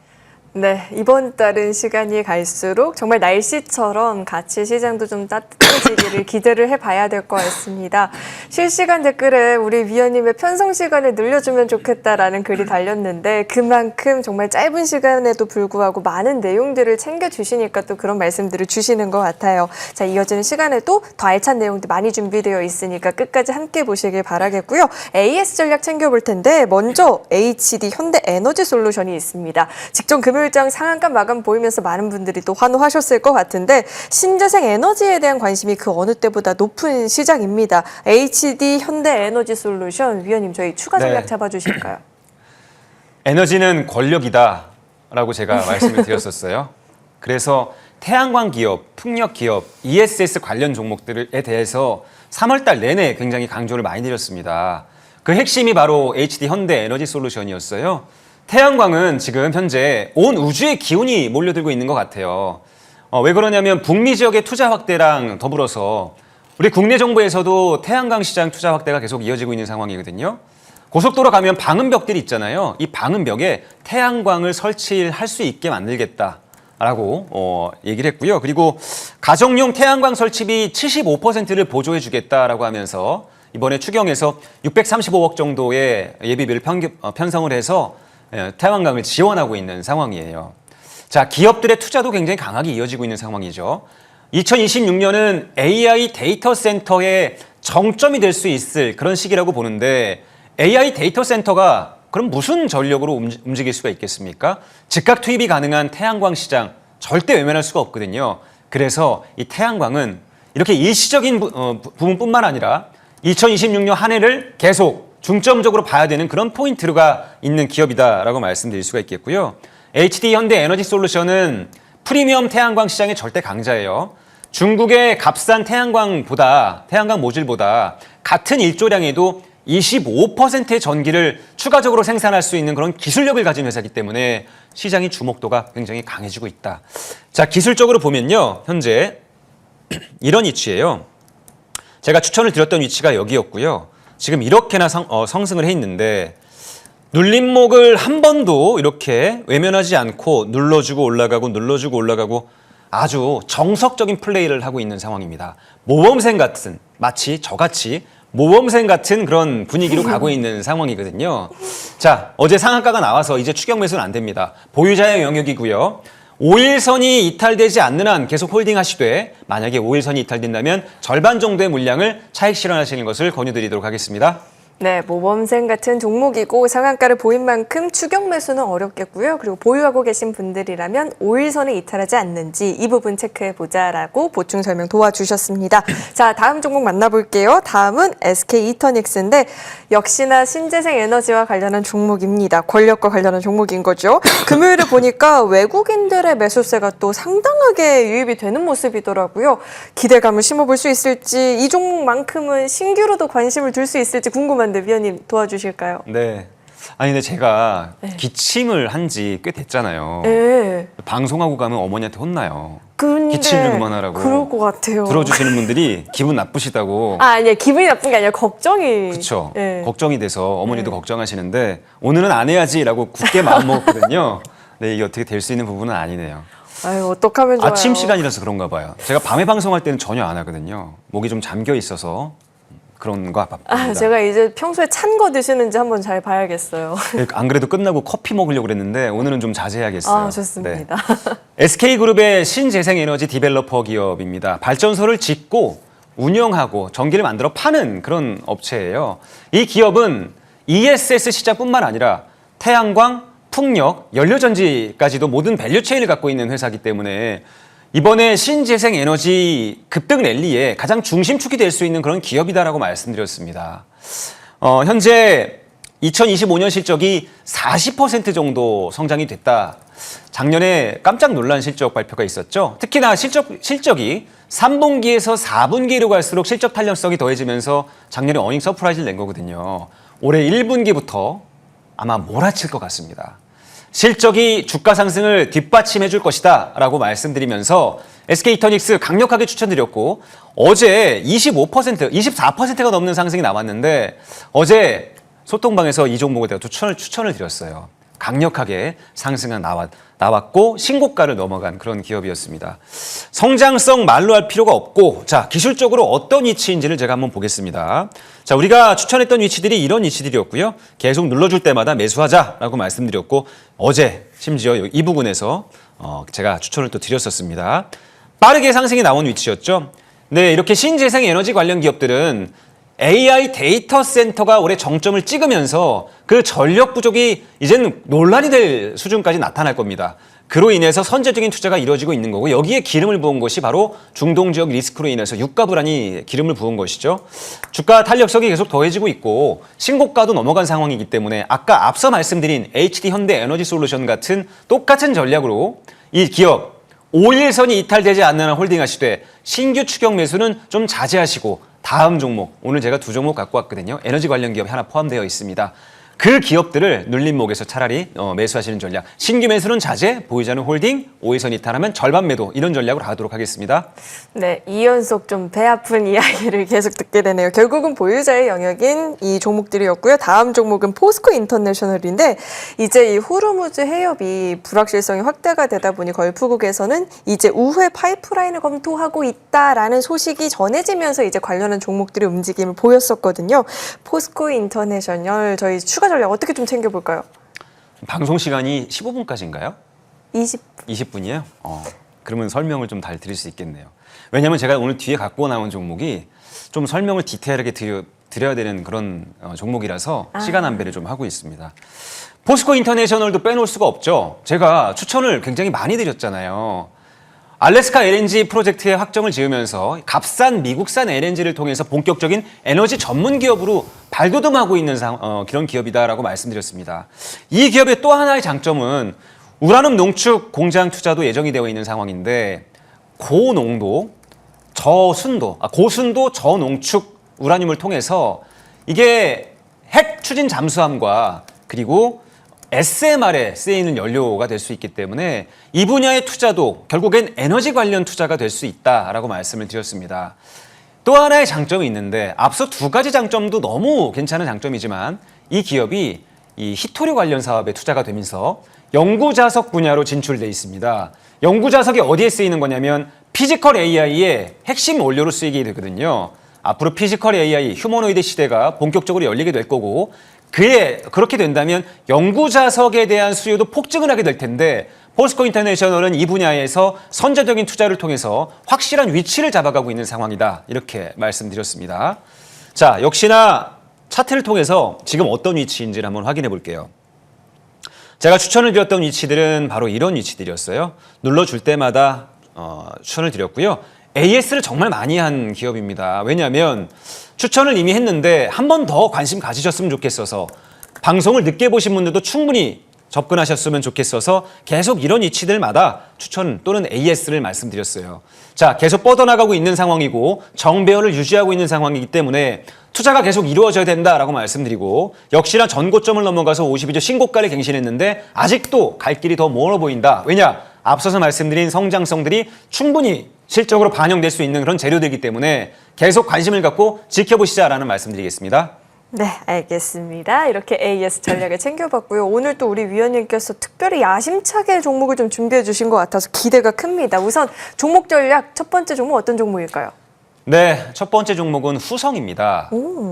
네, 이번 달은 시간이 갈수록 정말 날씨처럼 같이 시장도 좀 따뜻해지기를 기대를 해봐야 될 것 같습니다. 실시간 댓글에 우리 위원님의 편성 시간을 늘려주면 좋겠다라는 글이 달렸는데 그만큼 정말 짧은 시간에도 불구하고 많은 내용들을 챙겨주시니까 또 그런 말씀들을 주시는 것 같아요. 자, 이어지는 시간에도 더 알찬 내용들 많이 준비되어 있으니까 끝까지 함께 보시길 바라겠고요. AS 전략 챙겨볼 텐데 먼저 HD 현대에너지솔루션이 있습니다. 직전 금요일장 상한가 마감 보이면서 많은 분들이 또 환호하셨을 것 같은데 신재생 에너지에 대한 관심이 그 어느 때보다 높은 시장입니다. HD 현대에너지솔루션 위원님 저희 추가 전략 네. 잡아주실까요? 에너지는 권력이다라고 제가 말씀을 드렸었어요. 그래서 태양광 기업, 풍력 기업, ESS 관련 종목들에 대해서 3월달 내내 굉장히 강조를 많이 드렸습니다. 그 핵심이 바로 HD 현대에너지솔루션이었어요. 태양광은 지금 현재 온 우주의 기운이 몰려들고 있는 것 같아요. 왜 그러냐면 북미 지역의 투자 확대랑 더불어서 우리 국내 정부에서도 태양광 시장 투자 확대가 계속 이어지고 있는 상황이거든요. 고속도로 가면 방음벽들이 있잖아요. 이 방음벽에 태양광을 설치할 수 있게 만들겠다라고 얘기를 했고요. 그리고 가정용 태양광 설치비 75%를 보조해 주겠다라고 하면서 이번에 추경에서 635억 정도의 예비비를 편성을 해서 태양광을 지원하고 있는 상황이에요. 자, 기업들의 투자도 굉장히 강하게 이어지고 있는 상황이죠. 2026년은 AI 데이터 센터의 정점이 될 수 있을 그런 시기라고 보는데 AI 데이터 센터가 그럼 무슨 전력으로 움직일 수가 있겠습니까? 즉각 투입이 가능한 태양광 시장 절대 외면할 수가 없거든요. 그래서 이 태양광은 이렇게 일시적인 부분뿐만 아니라 2026년 한 해를 계속 중점적으로 봐야 되는 그런 포인트가 있는 기업이다라고 말씀드릴 수가 있겠고요. HD 현대에너지솔루션은 프리미엄 태양광 시장의 절대 강자예요. 중국의 값싼 태양광 모듈보다 같은 일조량에도 25%의 전기를 추가적으로 생산할 수 있는 그런 기술력을 가진 회사이기 때문에 시장의 주목도가 굉장히 강해지고 있다. 자, 기술적으로 보면요. 현재 이런 위치예요. 제가 추천을 드렸던 위치가 여기였고요. 지금 이렇게나 성승을 해 있는데 눌림목을 한 번도 이렇게 외면하지 않고 눌러주고 올라가고 아주 정석적인 플레이를 하고 있는 상황입니다. 모범생 같은 마치 저같이 모범생 같은 그런 분위기로 가고 있는 상황이거든요. 자, 어제 상한가가 나와서 이제 추격 매수는 안 됩니다. 보유자의 영역이고요. 5일선이 이탈되지 않는 한 계속 홀딩하시되 만약에 5일선이 이탈된다면 절반 정도의 물량을 차익 실현하시는 것을 권유드리도록 하겠습니다. 네, 모범생 같은 종목이고 상한가를 보인 만큼 추격 매수는 어렵겠고요. 그리고 보유하고 계신 분들이라면 5일선을 이탈하지 않는지 이 부분 체크해보자라고 보충 설명 도와주셨습니다. 자, 다음 종목 만나볼게요. 다음은 SK이터닉스인데 역시나 신재생 에너지와 관련한 종목입니다. 권력과 관련한 종목인 거죠. 금요일에 보니까 외국인들의 매수세가 또 상당하게 유입이 되는 모습이더라고요. 기대감을 심어볼 수 있을지 이 종목만큼은 신규로도 관심을 둘 수 있을지 궁금한데 위원님 도와주실까요? 네. 아니 근데 제가 기침을 한 지 꽤 됐잖아요. 네. 방송하고 가면 어머니한테 혼나요. 근데 기침 좀 그만하라고. 그럴 것 같아요. 들어주시는 분들이 기분 나쁘시다고. 아니요. 기분이 나쁜 게 아니라 걱정이. 그렇죠. 네. 걱정이 돼서 어머니도 걱정하시는데 오늘은 안 해야지라고 굳게 마음 먹었거든요. 네, 이게 어떻게 될 수 있는 부분은 아니네요. 아유, 어떡하면 좋아요. 아침 시간이라서 그런가 봐요. 제가 밤에 방송할 때는 전혀 안 하거든요. 목이 좀 잠겨 있어서 그런 거 바쁩니다. 아, 제가 이제 평소에 찬 거 드시는지 한번 잘 봐야겠어요. 안 그래도 끝나고 커피 먹으려고 그랬는데 오늘은 좀 자제해야겠어요. 아, 좋습니다. 네. SK그룹의 신재생에너지 디벨로퍼 기업입니다. 발전소를 짓고 운영하고 전기를 만들어 파는 그런 업체예요. 이 기업은 ESS 시장뿐만 아니라 태양광, 풍력, 연료전지까지도 모든 밸류체인을 갖고 있는 회사이기 때문에 이번에 신재생 에너지 급등 랠리에 가장 중심축이 될 수 있는 그런 기업이다라고 말씀드렸습니다. 현재 2025년 실적이 40% 정도 성장이 됐다. 작년에 깜짝 놀란 실적 발표가 있었죠. 특히나 실적이 3분기에서 4분기로 갈수록 실적 탄력성이 더해지면서 작년에 어닝 서프라이즈를 낸 거거든요. 올해 1분기부터 아마 몰아칠 것 같습니다. 실적이 주가 상승을 뒷받침해 줄 것이다 라고 말씀드리면서 SK이터닉스 강력하게 추천드렸고 어제 24%가 넘는 상승이 나왔는데 어제 소통방에서 이 종목에 대해 추천을 드렸어요. 강력하게 상승은 나왔고 신고가를 넘어간 그런 기업이었습니다. 성장성 말로 할 필요가 없고 자 기술적으로 어떤 위치인지를 제가 한번 보겠습니다. 자 우리가 추천했던 위치들이 이런 위치들이었고요. 계속 눌러줄 때마다 매수하자라고 말씀드렸고 어제 심지어 이 부분에서 제가 추천을 또 드렸었습니다. 빠르게 상승이 나온 위치였죠. 네 이렇게 신재생 에너지 관련 기업들은 AI 데이터 센터가 올해 정점을 찍으면서 그 전력 부족이 이제는 논란이 될 수준까지 나타날 겁니다. 그로 인해서 선제적인 투자가 이루어지고 있는 거고 여기에 기름을 부은 것이 바로 중동 지역 리스크로 인해서 유가 불안이 기름을 부은 것이죠. 주가 탄력성이 계속 더해지고 있고 신고가도 넘어간 상황이기 때문에 아까 앞서 말씀드린 HD 현대 에너지 솔루션 같은 똑같은 전략으로 이 기업 5일선이 이탈되지 않는 한 홀딩하시되 신규 추격 매수는 좀 자제하시고 다음 종목, 오늘 제가 2종목 갖고 왔거든요. 에너지 관련 기업이 하나 포함되어 있습니다. 그 기업들을 눌림목에서 차라리 매수하시는 전략. 신규 매수는 자제, 보유자는 홀딩, 5일선 이탈하면 절반 매도 이런 전략으로 가도록 하겠습니다. 네, 2연속 좀 배 아픈 이야기를 계속 듣게 되네요. 결국은 보유자의 영역인 이 종목들이었고요. 다음 종목은 포스코 인터내셔널인데 이제 이 호르무즈 해협이 불확실성이 확대가 되다 보니 걸프국에서는 이제 우회 파이프라인을 검토하고 있다라는 소식이 전해지면서 이제 관련한 종목들의 움직임을 보였었거든요. 포스코 인터내셔널 저희 추가 전략 어떻게 좀 챙겨볼까요? 방송 시간이 15분까지인가요? 20분이요? 그러면 설명을 좀 잘 드릴 수 있겠네요. 왜냐하면 제가 오늘 뒤에 갖고 나온 종목이 좀 설명을 디테일하게 드려야 되는 그런 종목이라서 시간 안배를 좀 하고 있습니다. 포스코 인터내셔널도 빼놓을 수가 없죠. 제가 추천을 굉장히 많이 드렸잖아요. 알래스카 LNG 프로젝트의 확정을 지으면서 값싼 미국산 LNG를 통해서 본격적인 에너지 전문 기업으로 발돋움하고 있는 그런 기업이다라고 말씀드렸습니다. 이 기업의 또 하나의 장점은 우라늄 농축 공장 투자도 예정이 되어 있는 상황인데 고순도 저농축 우라늄을 통해서 이게 핵 추진 잠수함과 그리고 SMR에 쓰이는 연료가 될 수 있기 때문에 이 분야의 투자도 결국엔 에너지 관련 투자가 될 수 있다라고 말씀을 드렸습니다. 또 하나의 장점이 있는데 앞서 두 가지 장점도 너무 괜찮은 장점이지만 이 기업이 이 히토류 관련 사업에 투자가 되면서 연구자석 분야로 진출돼 있습니다. 연구자석이 어디에 쓰이는 거냐면 피지컬 AI의 핵심 원료로 쓰이게 되거든요. 앞으로 피지컬 AI, 휴머노이드 시대가 본격적으로 열리게 될 거고 그렇게 된다면 연구자석에 대한 수요도 폭증을 하게 될 텐데 포스코 인터내셔널은 이 분야에서 선제적인 투자를 통해서 확실한 위치를 잡아가고 있는 상황이다. 이렇게 말씀드렸습니다. 자, 역시나 차트를 통해서 지금 어떤 위치인지를 한번 확인해 볼게요. 제가 추천을 드렸던 위치들은 바로 이런 위치들이었어요. 눌러줄 때마다 추천을 드렸고요. AS를 정말 많이 한 기업입니다. 왜냐하면 추천을 이미 했는데 한 번 더 관심 가지셨으면 좋겠어서 방송을 늦게 보신 분들도 충분히 접근하셨으면 좋겠어서 계속 이런 위치들마다 추천 또는 AS를 말씀드렸어요. 자, 계속 뻗어나가고 있는 상황이고 정배열을 유지하고 있는 상황이기 때문에 투자가 계속 이루어져야 된다라고 말씀드리고 역시나 전고점을 넘어가서 52주 신고가를 갱신했는데 아직도 갈 길이 더 멀어 보인다. 왜냐? 앞서서 말씀드린 성장성들이 충분히 실적으로 반영될 수 있는 그런 재료들이기 때문에 계속 관심을 갖고 지켜보시자라는 말씀드리겠습니다. 네, 알겠습니다. 이렇게 AS 전략을 챙겨봤고요. 오늘 또 우리 위원님께서 특별히 야심차게 종목을 좀 준비해 주신 것 같아서 기대가 큽니다. 우선 종목 전략 첫 번째 종목 어떤 종목일까요? 네, 첫 번째 종목은 후성입니다.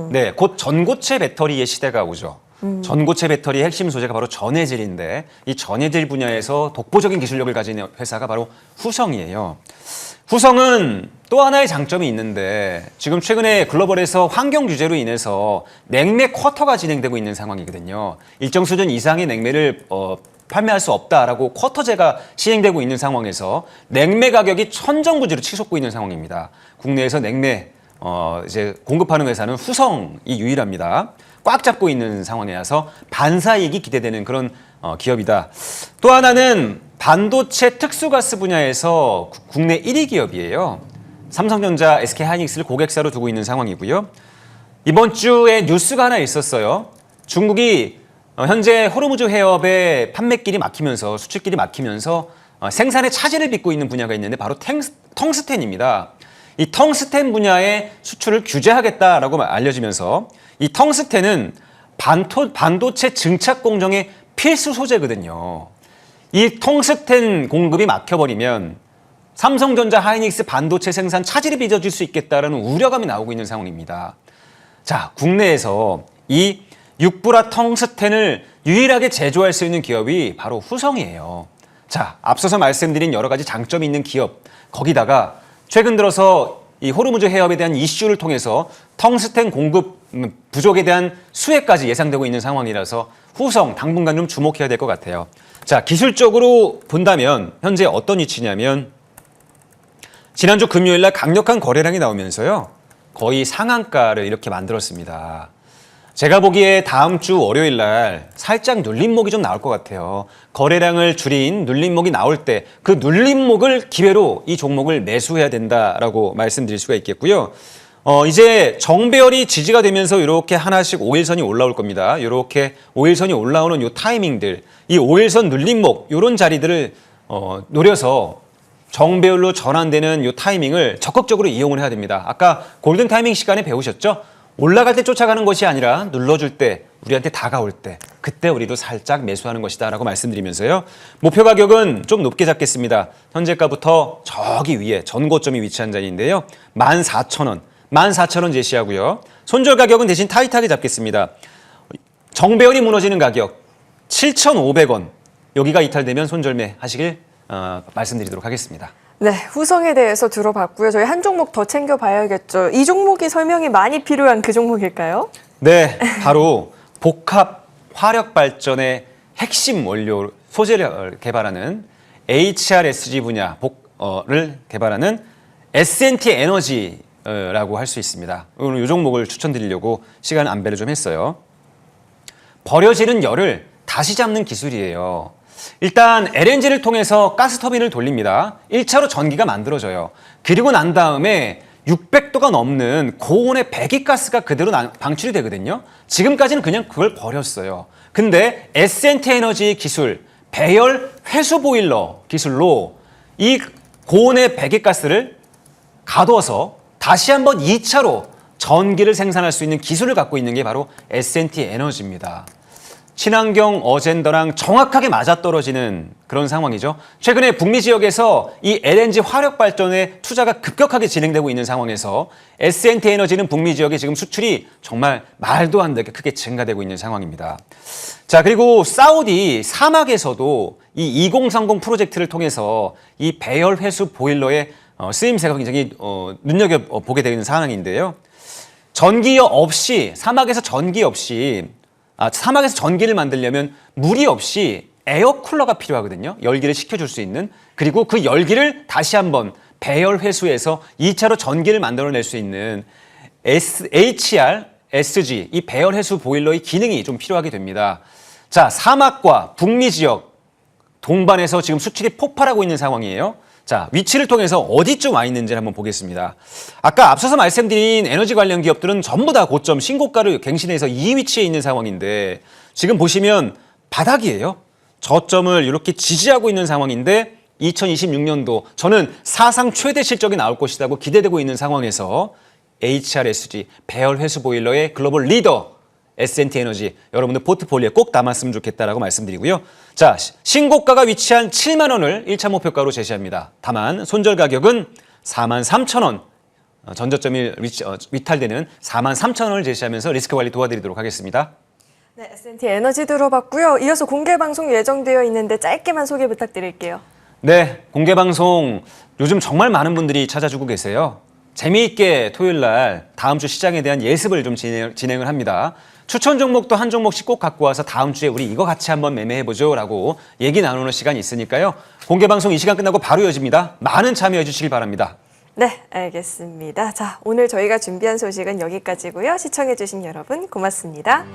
네, 곧 전고체 배터리의 시대가 오죠. 전고체 배터리의 핵심 소재가 바로 전해질인데 이 전해질 분야에서 독보적인 기술력을 가진 회사가 바로 후성이에요. 후성은 또 하나의 장점이 있는데 지금 최근에 글로벌에서 환경 규제로 인해서 냉매 쿼터가 진행되고 있는 상황이거든요. 일정 수준 이상의 냉매를 판매할 수 없다라고 쿼터제가 시행되고 있는 상황에서 냉매 가격이 천정부지로 치솟고 있는 상황입니다. 국내에서 냉매 이제 공급하는 회사는 후성이 유일합니다. 꽉 잡고 있는 상황이라서 반사이익이 기대되는 그런 기업이다. 또 하나는 반도체 특수가스 분야에서 국내 1위 기업이에요. 삼성전자, SK하이닉스를 고객사로 두고 있는 상황이고요. 이번 주에 뉴스가 하나 있었어요. 중국이 현재 호르무즈 해협의 판매길이 막히면서 수출길이 막히면서 생산에 차질을 빚고 있는 분야가 있는데 바로 텅스텐입니다. 이 텅스텐 분야의 수출을 규제하겠다라고 알려지면서 이 텅스텐은 반도체 증착 공정의 필수 소재거든요. 이 텅스텐 공급이 막혀버리면 삼성전자, 하이닉스 반도체 생산 차질이 빚어질 수 있겠다라는 우려감이 나오고 있는 상황입니다. 자, 국내에서 이 육브라 텅스텐을 유일하게 제조할 수 있는 기업이 바로 후성이에요. 자, 앞서서 말씀드린 여러 가지 장점이 있는 기업, 거기다가 최근 들어서 이 호르무즈 해협에 대한 이슈를 통해서 텅스텐 공급 부족에 대한 수혜까지 예상되고 있는 상황이라서 후성 당분간 좀 주목해야 될 것 같아요. 자, 기술적으로 본다면 현재 어떤 위치냐면 지난주 금요일 날 강력한 거래량이 나오면서요. 거의 상한가를 이렇게 만들었습니다. 제가 보기에 다음 주 월요일 날 살짝 눌림목이 좀 나올 것 같아요. 거래량을 줄인 눌림목이 나올 때 그 눌림목을 기회로 이 종목을 매수해야 된다라고 말씀드릴 수가 있겠고요. 이제 정배열이 지지가 되면서 이렇게 하나씩 5일선이 올라올 겁니다. 이렇게 5일선이 올라오는 이 타이밍들, 이 5일선 눌림목 이런 자리들을 노려서 정배열로 전환되는 이 타이밍을 적극적으로 이용을 해야 됩니다. 아까 골든 타이밍 시간에 배우셨죠? 올라갈 때 쫓아가는 것이 아니라 눌러줄 때, 우리한테 다가올 때, 그때 우리도 살짝 매수하는 것이다 라고 말씀드리면서요. 목표 가격은 좀 높게 잡겠습니다. 현재가부터 저기 위에 전고점이 위치한 자리인데요. 14,000원, 14,000원 제시하고요. 손절 가격은 대신 타이트하게 잡겠습니다. 정배열이 무너지는 가격 7,500원. 여기가 이탈되면 손절매 하시길 말씀드리도록 하겠습니다. 네, 후성에 대해서 들어봤고요. 저희 한 종목 더 챙겨봐야겠죠. 이 종목이 설명이 많이 필요한 그 종목일까요? 네, 바로 복합 화력 발전의 핵심 원료 소재를 개발하는 HRSG 분야를 개발하는 S&T 에너지라고 할 수 있습니다. 오늘 이 종목을 추천드리려고 시간 안배를 좀 했어요. 버려지는 열을 다시 잡는 기술이에요. 일단 LNG를 통해서 가스터빈을 돌립니다. 1차로 전기가 만들어져요. 그리고 난 다음에 600도가 넘는 고온의 배기가스가 그대로 방출이 되거든요. 지금까지는 그냥 그걸 버렸어요. 근데 S&T 에너지 기술, 배열 회수 보일러 기술로 이 고온의 배기가스를 가둬서 다시 한번 2차로 전기를 생산할 수 있는 기술을 갖고 있는 게 바로 S&T 에너지입니다. 친환경 어젠더랑 정확하게 맞아떨어지는 그런 상황이죠. 최근에 북미 지역에서 이 LNG 화력 발전에 투자가 급격하게 진행되고 있는 상황에서 S&T 에너지는 북미 지역에 지금 수출이 정말 말도 안 되게 크게 증가되고 있는 상황입니다. 자, 그리고 사우디 사막에서도 이 2030 프로젝트를 통해서 이 배열 회수 보일러의 쓰임새가 굉장히 눈여겨보게 되는 상황인데요. 전기 없이, 사막에서 전기 없이 사막에서 전기를 만들려면 물이 없이 에어쿨러가 필요하거든요. 열기를 식혀줄 수 있는. 그리고 그 열기를 다시 한번 배열 회수해서 2차로 전기를 만들어낼 수 있는 HR, SG, 이 배열 회수 보일러의 기능이 좀 필요하게 됩니다. 자, 사막과 북미 지역 동반해서 지금 수출이 폭발하고 있는 상황이에요. 자, 위치를 통해서 어디쯤 와 있는지를 한번 보겠습니다. 아까 앞서서 말씀드린 에너지 관련 기업들은 전부 다 고점 신고가를 갱신해서 이 위치에 있는 상황인데 지금 보시면 바닥이에요. 저점을 이렇게 지지하고 있는 상황인데 2026년도 저는 사상 최대 실적이 나올 것이라고 기대되고 있는 상황에서 HRSG 배열 회수 보일러의 글로벌 리더 S&T 에너지 여러분들 포트폴리오에 꼭 담았으면 좋겠다라고 말씀드리고요. 자, 신고가가 위치한 7만 원을 1차 목표가로 제시합니다. 다만 손절 가격은 43,000원, 전저점이 위탈되는 43,000원을 제시하면서 리스크 관리 도와드리도록 하겠습니다. 네, S&T 에너지 들어봤고요. 이어서 공개 방송 예정되어 있는데 짧게만 소개 부탁드릴게요. 네, 공개 방송 요즘 정말 많은 분들이 찾아주고 계세요. 재미있게 토요일 날 다음 주 시장에 대한 예습을 좀 진행을 합니다. 추천 종목도 한 종목씩 꼭 갖고 와서 다음 주에 우리 이거 같이 한번 매매해보죠 라고 얘기 나누는 시간이 있으니까요. 공개 방송 이 시간 끝나고 바로 이어집니다. 많은 참여해 주시길 바랍니다. 네, 알겠습니다. 자, 오늘 저희가 준비한 소식은 여기까지고요. 시청해주신 여러분 고맙습니다.